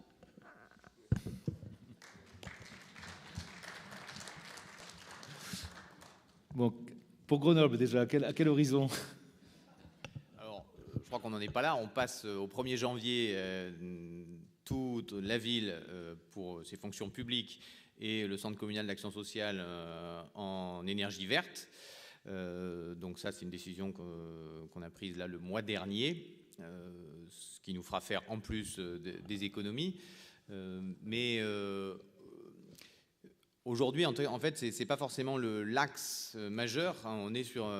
Bon, pour Grenoble déjà, à quel horizon? Alors, je crois qu'on n'en est pas là. On passe au 1er janvier toute la ville pour ses fonctions publiques et le centre communal d'action sociale en énergie verte. Donc ça, c'est une décision qu'on a prise là le mois dernier, ce qui nous fera faire en plus des économies. Mais aujourd'hui, en fait, c'est pas forcément l'axe majeur. On est sur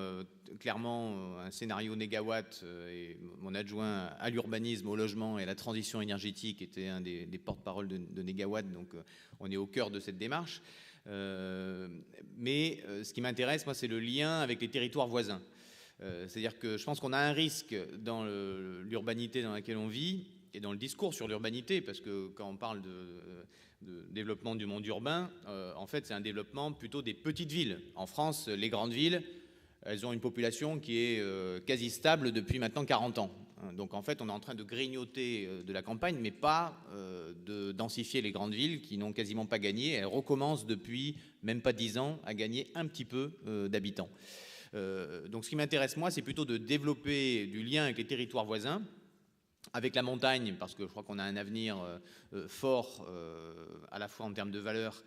clairement un scénario négawatt. Et mon adjoint à l'urbanisme, au logement et à la transition énergétique était un des porte-parole de négawatt. Donc, on est au cœur de cette démarche. Mais ce qui m'intéresse, moi, c'est le lien avec les territoires voisins. C'est-à-dire que je pense qu'on a un risque dans l'urbanité dans laquelle on vit et dans le discours sur l'urbanité, parce que quand on parle de développement du monde urbain, en fait, c'est un développement plutôt des petites villes. En France, les grandes villes, elles ont une population qui est quasi stable depuis maintenant 40 ans. Donc, en fait, on est en train de grignoter de la campagne, mais pas de densifier les grandes villes qui n'ont quasiment pas gagné. Elles recommencent depuis même pas 10 ans à gagner un petit peu d'habitants. Donc, ce qui m'intéresse, moi, c'est plutôt de développer du lien avec les territoires voisins. avec la montagne, parce que je crois qu'on a un avenir fort, à la fois en termes de valeur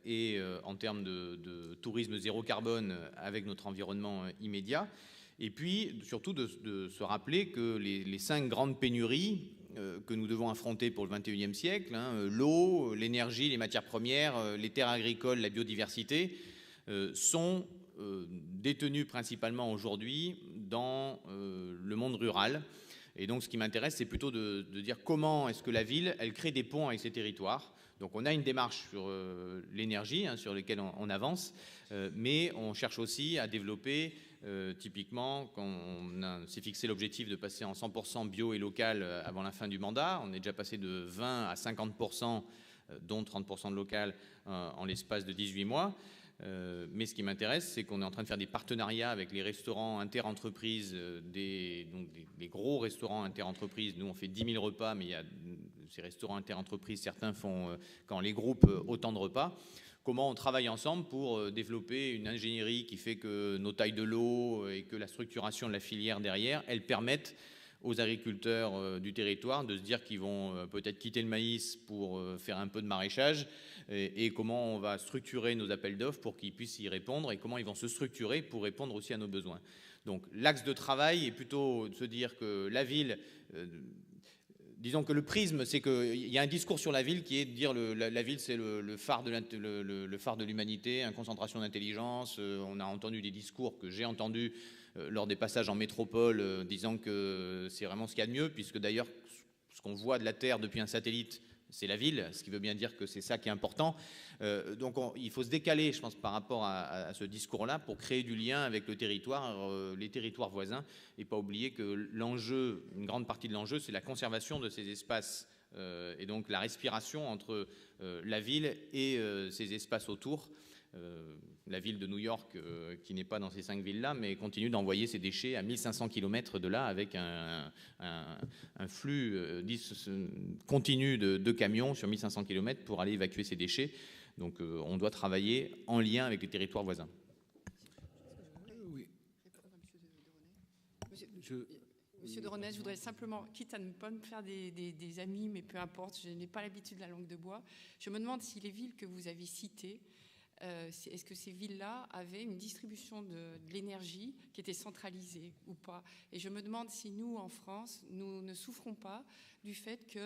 et en termes de tourisme zéro carbone avec notre environnement immédiat. Et puis, surtout, de se rappeler que les 5 grandes pénuries que nous devons affronter pour le XXIe siècle, l'eau, l'énergie, les matières premières, les terres agricoles, la biodiversité, sont détenues principalement aujourd'hui dans le monde rural. Et donc, ce qui m'intéresse, c'est plutôt de dire comment est-ce que la ville, elle crée des ponts avec ces territoires. Donc, on a une démarche sur l'énergie, sur laquelle on avance, mais on cherche aussi à développer, typiquement, quand on s'est fixé l'objectif de passer en 100% bio et local avant la fin du mandat, on est déjà passé de 20 à 50%, dont 30% de local, en l'espace de 18 mois. Mais ce qui m'intéresse, c'est qu'on est en train de faire des partenariats avec les restaurants interentreprises, des gros restaurants interentreprises. Nous, on fait 10 000 repas, mais il y a ces restaurants interentreprises, certains font, quand les groupes, autant de repas. Comment on travaille ensemble pour développer une ingénierie qui fait que nos tailles de l'eau et que la structuration de la filière derrière, elles permettent aux agriculteurs du territoire de se dire qu'ils vont peut-être quitter le maïs pour faire un peu de maraîchage, et comment on va structurer nos appels d'offres pour qu'ils puissent y répondre, et comment ils vont se structurer pour répondre aussi à nos besoins. Donc l'axe de travail est plutôt de se dire que la ville, disons que le prisme, c'est qu'il y a un discours sur la ville qui est de dire la ville c'est le phare de l'humanité, une concentration d'intelligence. On a entendu des discours que j'ai entendus lors des passages en métropole, disant que c'est vraiment ce qu'il y a de mieux, puisque d'ailleurs ce qu'on voit de la Terre depuis un satellite, c'est la ville, ce qui veut bien dire que c'est ça qui est important. Donc il faut se décaler, je pense, par rapport à ce discours-là pour créer du lien avec le territoire, les territoires voisins, et pas oublier que l'enjeu, une grande partie de l'enjeu, c'est la conservation de ces espaces, et donc la respiration entre la ville et ces espaces autour. La ville de New York, qui n'est pas dans ces 5 villes-là, mais continue d'envoyer ses déchets à 1500 km de là, avec un flux continu de camions sur 1500 km pour aller évacuer ces déchets. Donc on doit travailler en lien avec les territoires voisins. Oui. Monsieur Deronez, je voudrais simplement, quitte à ne pas me faire des amis, mais peu importe, je n'ai pas l'habitude de la langue de bois, je me demande si les villes que vous avez citées, est-ce que ces villes-là avaient une distribution de l'énergie qui était centralisée ou pas? Et je me demande si nous, en France, nous ne souffrons pas du fait que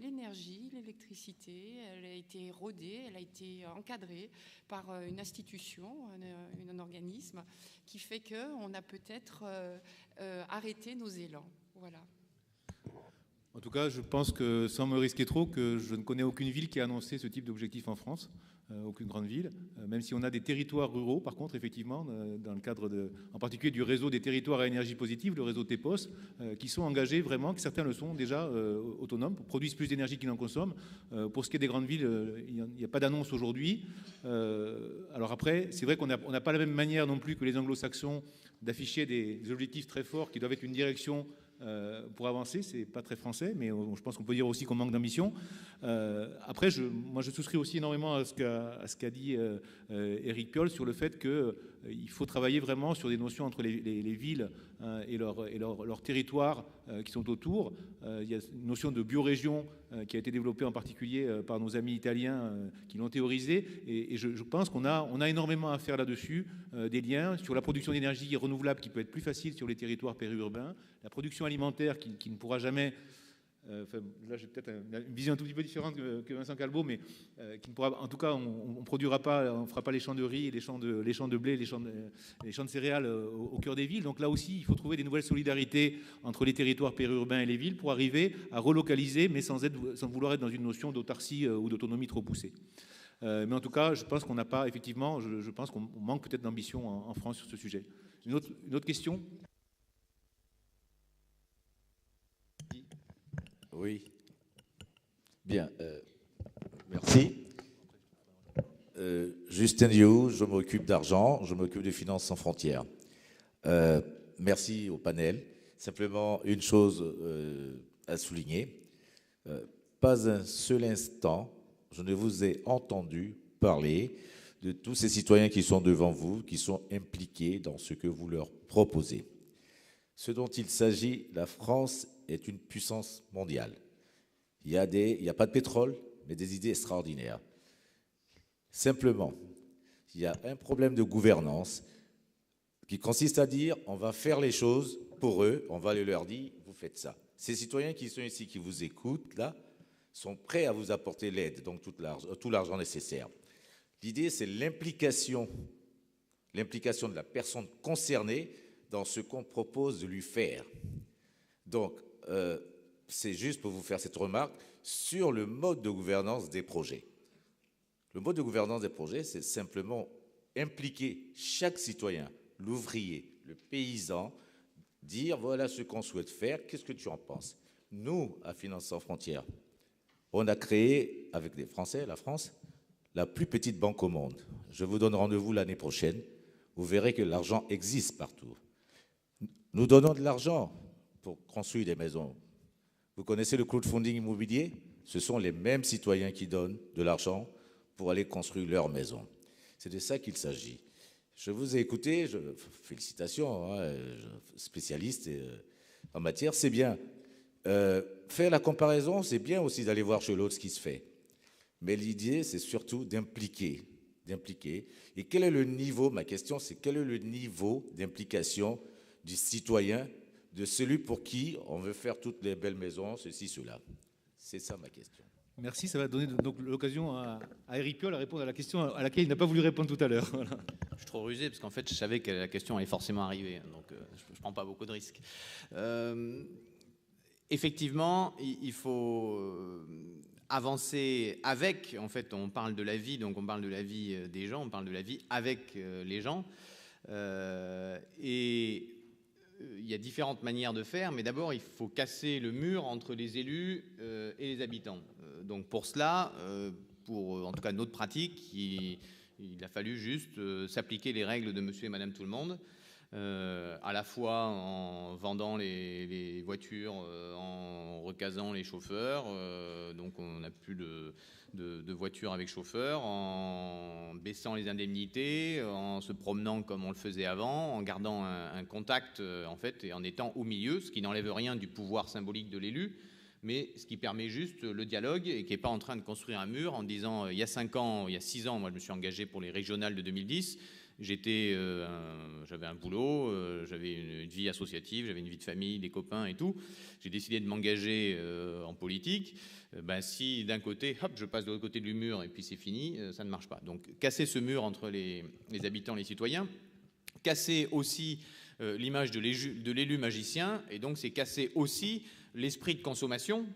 l'énergie, l'électricité, elle a été érodée, elle a été encadrée par une institution, un organisme, qui fait qu'on a peut-être arrêté nos élans. Voilà. En tout cas, je pense que, sans me risquer trop, que je ne connais aucune ville qui a annoncé ce type d'objectif en France, aucune grande ville, même si on a des territoires ruraux, par contre, effectivement, dans le cadre en particulier du réseau des territoires à énergie positive, le réseau TEPOS, qui sont engagés vraiment, que certains le sont déjà autonomes, produisent plus d'énergie qu'ils n'en consomment. Pour ce qui est des grandes villes, il n'y a pas d'annonce aujourd'hui. Alors après, c'est vrai qu'on n'a pas la même manière non plus que les anglo-saxons d'afficher des objectifs très forts qui doivent être une direction pour avancer. C'est pas très français, mais je pense qu'on peut dire aussi qu'on manque d'ambition. Après, moi je souscris aussi énormément à ce qu'a dit Éric Piolle sur le fait qu'il faut travailler vraiment sur des notions entre les villes et leurs territoires qui sont autour. Il y a une notion de biorégion qui a été développée en particulier par nos amis italiens qui l'ont théorisée, et je pense qu'on a énormément à faire là-dessus, des liens sur la production d'énergie renouvelable qui peut être plus facile sur les territoires périurbains, la production alimentaire qui ne pourra jamais, là j'ai peut-être une vision un tout petit peu différente que Vincent Calbeau, mais qui ne pourra, en tout cas on produira pas, on fera pas les champs de riz, les champs de blé, les champs de céréales au cœur des villes. Donc là aussi il faut trouver des nouvelles solidarités entre les territoires périurbains et les villes pour arriver à relocaliser, mais sans vouloir être dans une notion d'autarcie ou d'autonomie trop poussée. Mais en tout cas, je pense qu'on n'a pas, effectivement, je pense qu'on manque peut-être d'ambition en France sur ce sujet. Une autre question ? Oui. Bien. Merci. Justin Liu, je m'occupe d'argent, je m'occupe des finances sans frontières. Merci au panel. Simplement une chose à souligner. Pas un seul instant, je ne vous ai entendu parler de tous ces citoyens qui sont devant vous, qui sont impliqués dans ce que vous leur proposez. Ce dont il s'agit, la France est une puissance mondiale. Il n'y a pas de pétrole, mais des idées extraordinaires. Simplement, il y a un problème de gouvernance qui consiste à dire on va faire les choses pour eux, on va leur dire vous faites ça. Ces citoyens qui sont ici, qui vous écoutent, là, sont prêts à vous apporter l'aide, donc tout l'argent nécessaire. L'idée, c'est l'implication de la personne concernée dans ce qu'on propose de lui faire. Donc, c'est juste pour vous faire cette remarque sur le mode de gouvernance des projets. Le mode de gouvernance des projets, c'est simplement impliquer chaque citoyen, l'ouvrier, le paysan, dire voilà ce qu'on souhaite faire, qu'est-ce que tu en penses? Nous, à Finances sans frontières, on a créé, avec des Français, la France, la plus petite banque au monde. Je vous donne rendez-vous l'année prochaine. Vous verrez que l'argent existe partout. Nous donnons de l'argent pour construire des maisons. Vous connaissez le crowdfunding immobilier? Ce sont les mêmes citoyens qui donnent de l'argent pour aller construire leur maison. C'est de ça qu'il s'agit. Je vous ai écouté, félicitations, hein, spécialiste en matière, c'est bien. Faire la comparaison, c'est bien aussi d'aller voir chez l'autre ce qui se fait. Mais l'idée, c'est surtout d'impliquer. Et quel est le niveau, ma question, c'est quel est le niveau d'implication du citoyen, de celui pour qui on veut faire toutes les belles maisons, ceci, cela. C'est ça ma question. Merci, ça va donner donc l'occasion à Éric Piolle de répondre à la question à laquelle il n'a pas voulu répondre tout à l'heure. Voilà. Je suis trop rusé parce qu'en fait, je savais que la question allait forcément arriver, donc je ne prends pas beaucoup de risques. Effectivement, il faut avancer avec, en fait, on parle de la vie, donc on parle de la vie des gens, on parle de la vie avec les gens. Et il y a différentes manières de faire, mais d'abord, il faut casser le mur entre les élus et les habitants. Donc pour cela, pour en tout cas notre pratique, il a fallu juste s'appliquer les règles de monsieur et madame tout le monde, à la fois en vendant les voitures, en recasant les chauffeurs, donc on n'a plus de voitures avec chauffeur, en baissant les indemnités, en se promenant comme on le faisait avant, en gardant un contact en fait, et en étant au milieu, ce qui n'enlève rien du pouvoir symbolique de l'élu, mais ce qui permet juste le dialogue et qui n'est pas en train de construire un mur en disant il y a 5 ans, il y a 6 ans, moi je me suis engagé pour les régionales de 2010, j'avais un boulot, j'avais une vie associative, j'avais une vie de famille, des copains et tout. J'ai décidé de m'engager en politique. Si d'un côté, hop, je passe de l'autre côté du mur et puis c'est fini, ça ne marche pas. Donc casser ce mur entre les habitants et les citoyens, casser aussi l'image de l'élu magicien, et donc c'est casser aussi l'esprit de consommation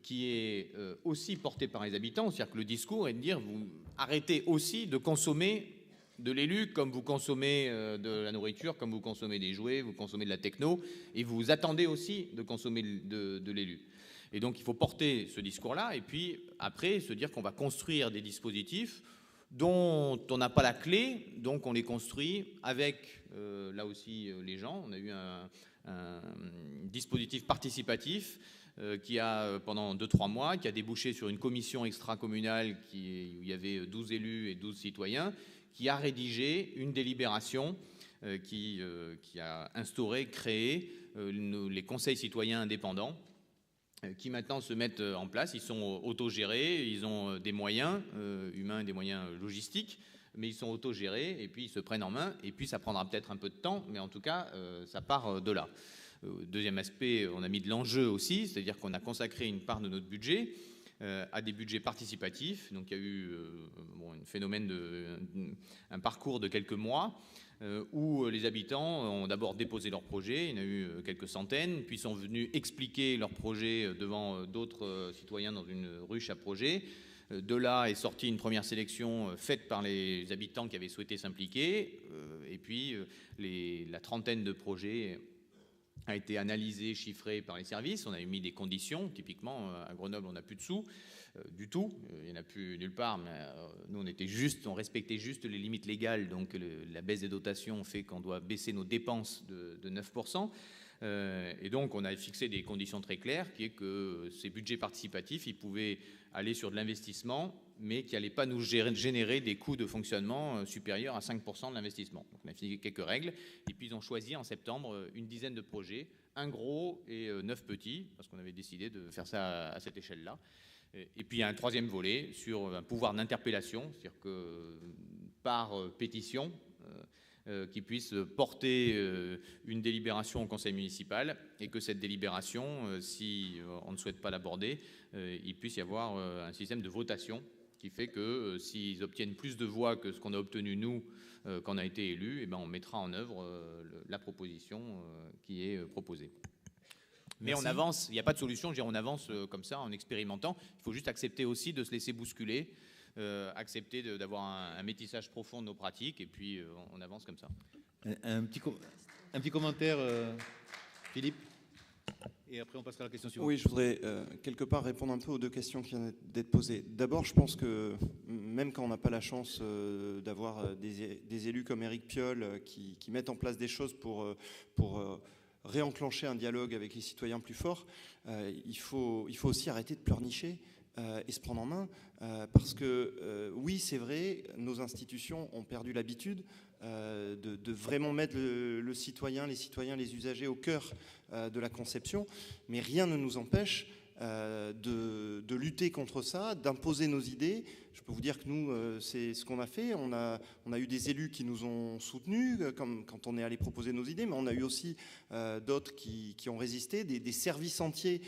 qui est aussi porté par les habitants. C'est-à-dire que le discours est de dire vous arrêtez aussi de consommer de l'élu comme vous consommez de la nourriture, comme vous consommez des jouets, vous consommez de la techno, et vous attendez aussi de consommer de l'élu. Et donc il faut porter ce discours-là, et puis après se dire qu'on va construire des dispositifs dont on n'a pas la clé, donc on les construit avec, là aussi, les gens. On a eu un dispositif participatif qui a, pendant 2-3 mois, qui a débouché sur une commission extra-communale où il y avait 12 élus et 12 citoyens, qui a rédigé une délibération qui a instauré, créé les conseils citoyens indépendants, qui maintenant se mettent en place. Ils sont autogérés, ils ont des moyens humains, des moyens logistiques, mais ils sont autogérés et puis ils se prennent en main. Et puis ça prendra peut-être un peu de temps, mais en tout cas, ça part de là. Deuxième aspect, on a mis de l'enjeu aussi, c'est-à-dire qu'on a consacré une part de notre budget à des budgets participatifs. Donc il y a eu un phénomène, un parcours de quelques mois où les habitants ont d'abord déposé leurs projets, il y en a eu quelques centaines, puis sont venus expliquer leurs projets devant d'autres citoyens dans une ruche à projets. De là est sortie une première sélection faite par les habitants qui avaient souhaité s'impliquer, et puis la trentaine de projets a été analysé, chiffré par les services. On a mis des conditions. Typiquement, à Grenoble, on n'a plus de sous du tout. Il n'y en a plus nulle part. Mais nous, on respectait juste les limites légales. Donc, la baisse des dotations fait qu'on doit baisser nos dépenses de 9%. Et donc, on a fixé des conditions très claires, qui est que ces budgets participatifs, ils pouvaient aller sur de l'investissement, mais qui n'allait pas nous générer des coûts de fonctionnement supérieurs à 5% de l'investissement. Donc on a fini quelques règles, et puis ils ont choisi en septembre une dizaine de projets, un gros et 9 petits, parce qu'on avait décidé de faire ça à cette échelle-là. Et puis il y a un troisième volet sur un pouvoir d'interpellation, c'est-à-dire que par pétition, qui puisse porter une délibération au conseil municipal, et que cette délibération, si on ne souhaite pas l'aborder, il puisse y avoir un système de votation qui fait que s'ils obtiennent plus de voix que ce qu'on a obtenu nous quand on a été élus, eh ben on mettra en œuvre la proposition qui est proposée. Mais Merci. on avance, il n'y a pas de solution, je veux dire, on avance comme ça en expérimentant. Il faut juste accepter aussi de se laisser bousculer, accepter d'avoir un métissage profond de nos pratiques, et puis on avance comme ça. Un petit commentaire, Philippe, et après on passera à la question suivante. Oui, je voudrais quelque part répondre un peu aux deux questions qui viennent d'être posées. D'abord, je pense que même quand on n'a pas la chance d'avoir des élus comme Éric Piolle qui mettent en place des choses pour réenclencher un dialogue avec les citoyens plus fort, il faut aussi arrêter de pleurnicher et se prendre en main, parce que oui, c'est vrai, nos institutions ont perdu l'habitude de vraiment mettre le citoyen, les usagers au cœur de la conception, mais rien ne nous empêche de lutter contre ça, d'imposer nos idées. Je peux vous dire que nous, c'est ce qu'on a fait. On a eu des élus qui nous ont soutenus comme quand on est allé proposer nos idées, mais on a eu aussi d'autres qui ont résisté, des services entiers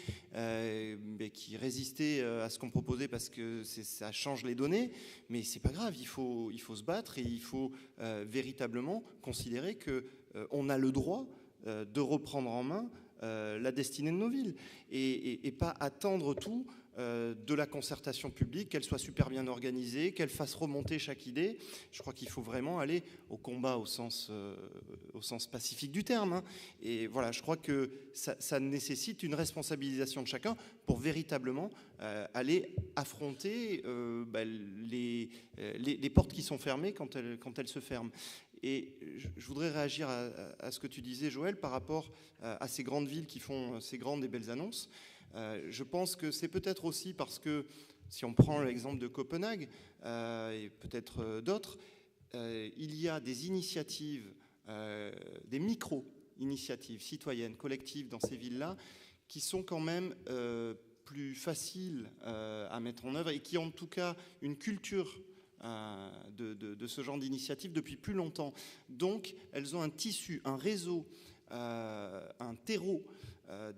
qui résistaient à ce qu'on proposait parce que ça change les données. Mais c'est pas grave, il faut se battre, et il faut véritablement considérer qu'on a le droit de reprendre en main la destinée de nos villes, et pas attendre tout de la concertation publique, qu'elle soit super bien organisée, qu'elle fasse remonter chaque idée. Je crois qu'il faut vraiment aller au combat au sens pacifique du terme, hein. Et voilà, je crois que ça nécessite une responsabilisation de chacun pour véritablement aller affronter les portes qui sont fermées quand elles se ferment. Et je voudrais réagir à ce que tu disais, Joël, par rapport à ces grandes villes qui font ces grandes et belles annonces. Je pense que c'est peut-être aussi parce que, si on prend l'exemple de Copenhague, et peut-être d'autres, il y a des initiatives, des micro-initiatives citoyennes, collectives dans ces villes-là, qui sont quand même plus faciles à mettre en œuvre, et qui ont en tout cas une culture de ce genre d'initiative depuis plus longtemps. Donc elles ont un tissu, un réseau, un terreau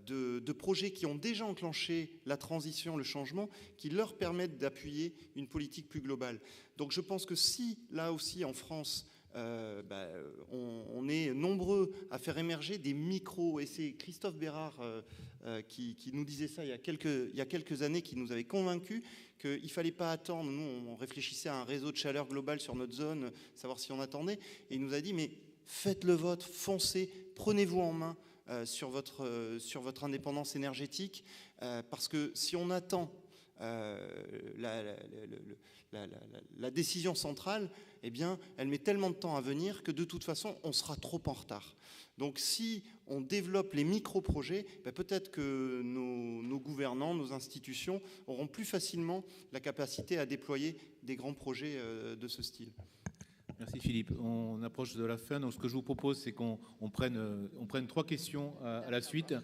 de projets qui ont déjà enclenché la transition, le changement, qui leur permettent d'appuyer une politique plus globale. Donc je pense que si, là aussi en France, on est nombreux à faire émerger des micros, et c'est Christophe Bérard qui nous disait ça il y a quelques années, qui nous avait convaincus qu'il ne fallait pas attendre. Nous, on réfléchissait à un réseau de chaleur global sur notre zone, savoir si on attendait, et il nous a dit, mais faites le vôtre, foncez, prenez-vous en main sur votre indépendance énergétique, parce que si on attend la décision centrale, eh bien, elle met tellement de temps à venir que de toute façon, on sera trop en retard. Donc si on développe les micro-projets, peut-être que nos gouvernants, nos institutions auront plus facilement la capacité à déployer des grands projets de ce style. Merci Philippe. On approche de la fin, donc ce que je vous propose, c'est qu'on prenne 3 questions à la suite,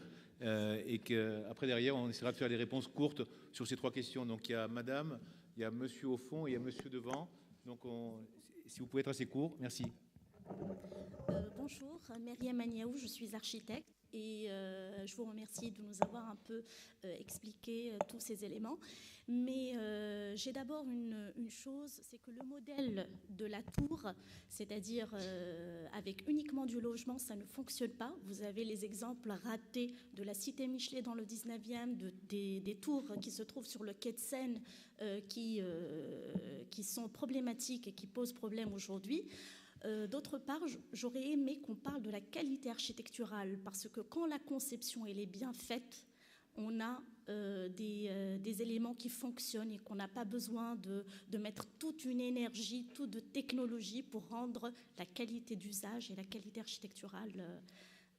et qu'après derrière, on essaiera de faire des réponses courtes sur ces 3 questions. Donc il y a madame, il y a monsieur au fond et il y a monsieur devant. Donc si vous pouvez être assez court, merci. Bonjour, Myriam Agnaou, je suis architecte, et je vous remercie de nous avoir un peu expliqué tous ces éléments. Mais j'ai d'abord une chose, c'est que le modèle de la tour, c'est-à-dire avec uniquement du logement, ça ne fonctionne pas. Vous avez les exemples ratés de la cité Michelet dans le 19e, des tours qui se trouvent sur le quai de Seine qui sont problématiques et qui posent problème aujourd'hui. D'autre part, j'aurais aimé qu'on parle de la qualité architecturale, parce que quand la conception elle est bien faite, on a des éléments qui fonctionnent, et qu'on n'a pas besoin de mettre toute une énergie, toute de technologie pour rendre la qualité d'usage et la qualité architecturale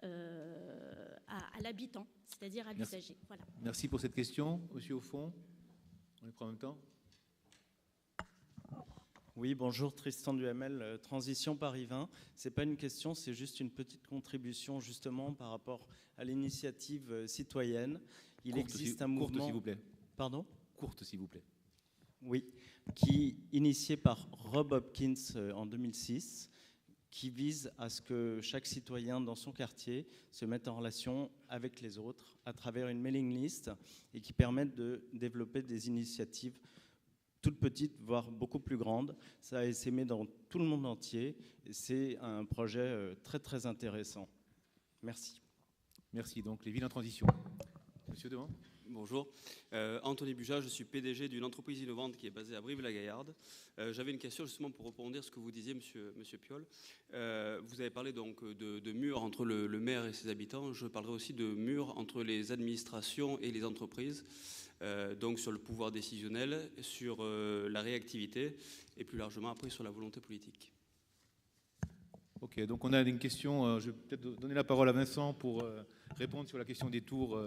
à l'habitant, c'est-à-dire à l'usager. Voilà. Merci pour cette question. Monsieur au fond, on les prend en même temps. Oui, bonjour, Tristan Duhamel, Transition Paris 20. Ce n'est pas une question, c'est juste une petite contribution justement par rapport à l'initiative citoyenne. Il existe un mouvement... Courte, s'il vous plaît. Pardon ? Courte, s'il vous plaît. Oui, qui initié par Rob Hopkins en 2006, qui vise à ce que chaque citoyen dans son quartier se mette en relation avec les autres à travers une mailing list et qui permette de développer des initiatives toutes petites, voire beaucoup plus grandes. Ça a essaimé dans tout le monde entier et c'est un projet très très intéressant. Merci. Merci. Donc les villes en transition. Monsieur Dehaene. Bonjour, Anthony Buja, je suis PDG d'une entreprise innovante qui est basée à Brive-la-Gaillarde. J'avais une question justement pour rebondir sur ce que vous disiez, monsieur Piolle. Vous avez parlé donc de murs entre le maire et ses habitants. Je parlerai aussi de murs entre les administrations et les entreprises, donc sur le pouvoir décisionnel, sur la réactivité et plus largement après sur la volonté politique. Ok, donc on a une question. Je vais peut-être donner la parole à Vincent pour répondre sur la question des tours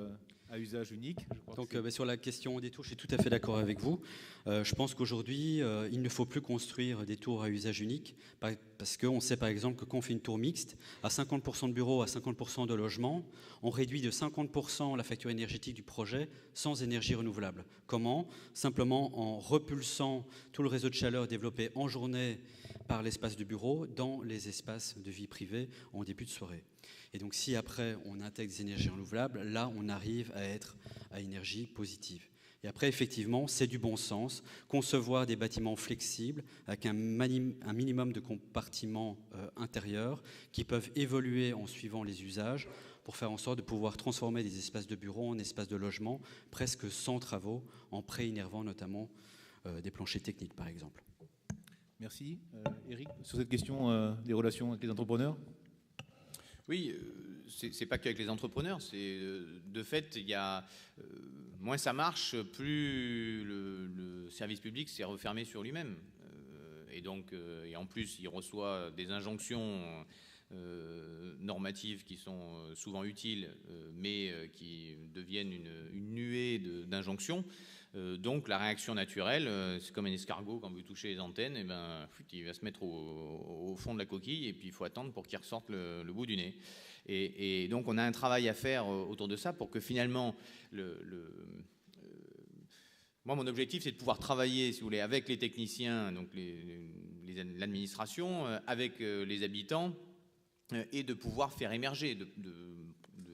à usage unique. Donc sur la question des tours, je suis tout à fait d'accord avec vous. Je pense qu'aujourd'hui, il ne faut plus construire des tours à usage unique parce qu'on sait par exemple que quand on fait une tour mixte, à 50% de bureaux, à 50% de logements, on réduit de 50% la facture énergétique du projet sans énergie renouvelable. Comment ? Simplement en repulsant tout le réseau de chaleur développé en journée par l'espace de bureau dans les espaces de vie privée en début de soirée. Et donc si après on intègre des énergies renouvelables, là on arrive à être à énergie positive. Et après effectivement c'est du bon sens, concevoir des bâtiments flexibles avec un minimum de compartiments intérieurs qui peuvent évoluer en suivant les usages pour faire en sorte de pouvoir transformer des espaces de bureau en espaces de logement presque sans travaux, en pré-innervant notamment des planchers techniques par exemple. Merci. Éric, sur cette question des relations avec les entrepreneurs ? Oui, c'est pas qu'avec les entrepreneurs, c'est de fait, il y a moins ça marche, plus le service public s'est refermé sur lui-même. Et donc, et en plus, il reçoit des injonctions normatives qui sont souvent utiles, mais qui deviennent une nuée d'injonctions. Donc la réaction naturelle, c'est comme un escargot, quand vous touchez les antennes, et ben, il va se mettre au fond de la coquille et puis il faut attendre pour qu'il ressorte le bout du nez. Et donc on a un travail à faire autour de ça pour que finalement, moi mon objectif c'est de pouvoir travailler, si vous voulez, avec les techniciens, donc l'administration, avec les habitants, et de pouvoir faire émerger, de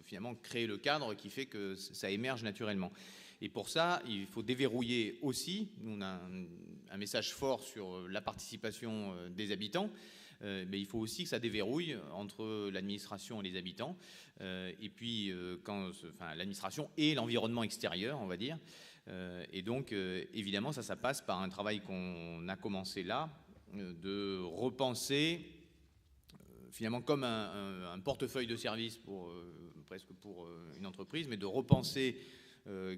finalement créer le cadre qui fait que ça émerge naturellement. Et pour ça, il faut déverrouiller aussi, on a un message fort sur la participation des habitants, mais il faut aussi que ça déverrouille entre l'administration et les habitants, et puis l'administration et l'environnement extérieur, on va dire. Et donc, évidemment, ça passe par un travail qu'on a commencé là, de repenser finalement comme un portefeuille de services presque pour une entreprise, mais de repenser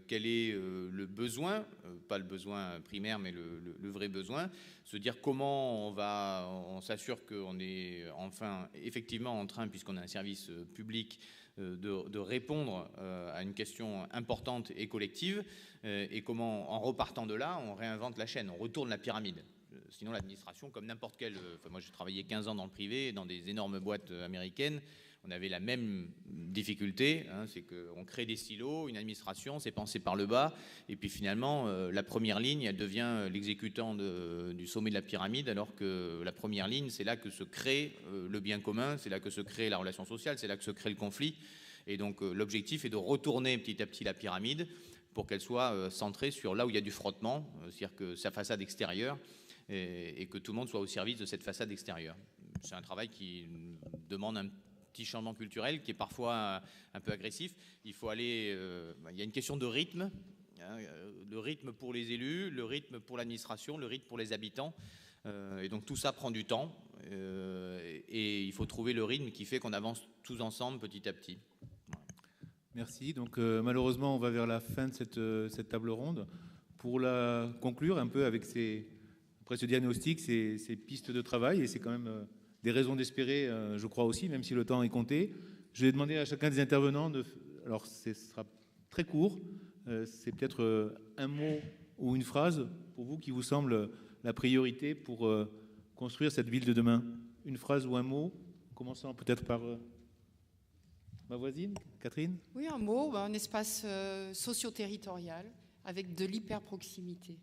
quel est le besoin, pas le besoin primaire, mais le vrai besoin, se dire comment on s'assure qu'on est enfin effectivement en train, puisqu'on a un service public, de répondre à une question importante et collective, et comment, en repartant de là, on réinvente la chaîne, on retourne la pyramide. Sinon, l'administration, comme n'importe quelle... moi, j'ai travaillé 15 ans dans le privé, dans des énormes boîtes américaines. On avait la même difficulté, c'est qu'on crée des silos, une administration, c'est pensé par le bas, et puis finalement, la première ligne, elle devient l'exécutant du sommet de la pyramide, alors que la première ligne, c'est là que se crée le bien commun, c'est là que se crée la relation sociale, c'est là que se crée le conflit. Et donc, l'objectif est de retourner petit à petit la pyramide pour qu'elle soit centrée sur là où il y a du frottement, c'est-à-dire que sa façade extérieure, et que tout le monde soit au service de cette façade extérieure. C'est un travail qui demande un petit changement culturel qui est parfois un peu agressif. Il faut aller... il y a une question de rythme, le rythme pour les élus, le rythme pour l'administration, le rythme pour les habitants. Et donc tout ça prend du temps et il faut trouver le rythme qui fait qu'on avance tous ensemble petit à petit. Merci. Donc malheureusement, on va vers la fin de cette table ronde. Pour la conclure un peu avec après ce diagnostic, ces pistes de travail, et c'est quand même des raisons d'espérer, je crois aussi, même si le temps est compté. Je vais demander à chacun des intervenants alors ce sera très court, c'est peut-être un mot ou une phrase pour vous qui vous semble la priorité pour construire cette ville de demain? Une phrase ou un mot, commençant peut-être par ma voisine, Catherine. Oui, un mot, un espace socio-territorial avec de l'hyper-proximité.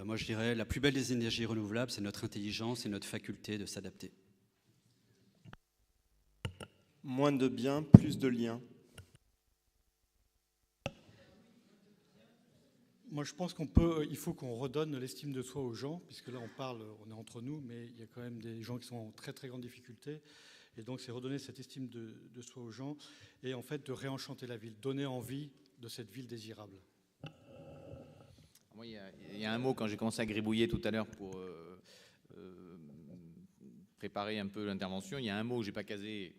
Moi, je dirais la plus belle des énergies renouvelables, c'est notre intelligence et notre faculté de s'adapter. Moins de biens, plus de liens. Moi, je pense il faut qu'on redonne l'estime de soi aux gens, puisque là, on est entre nous, mais il y a quand même des gens qui sont en très, très grande difficulté. Et donc, c'est redonner cette estime de soi aux gens et en fait de réenchanter la ville, donner envie de cette ville désirable. Moi, il y a un mot, quand j'ai commencé à gribouiller tout à l'heure pour préparer un peu l'intervention, il y a un mot que je n'ai pas casé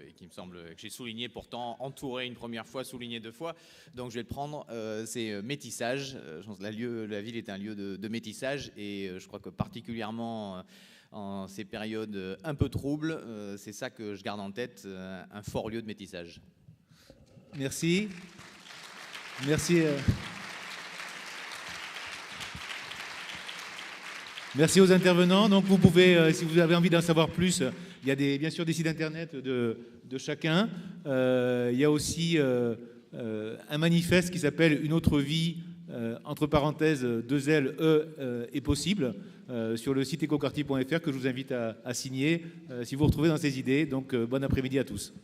et qui me semble que j'ai souligné, pourtant entouré une première fois, souligné 2 fois, donc je vais le prendre, c'est métissage. Je pense que la ville est un lieu de métissage et je crois que particulièrement en ces périodes un peu troubles, c'est ça que je garde en tête, un fort lieu de métissage. Merci. Merci. Merci aux intervenants. Donc vous pouvez, si vous avez envie d'en savoir plus, il y a bien sûr des sites internet de chacun. Il y a aussi un manifeste qui s'appelle Une autre vie, entre parenthèses, 2L, est possible, sur le site ecoquartier.fr que je vous invite à signer si vous vous retrouvez dans ces idées. Donc bon après-midi à tous.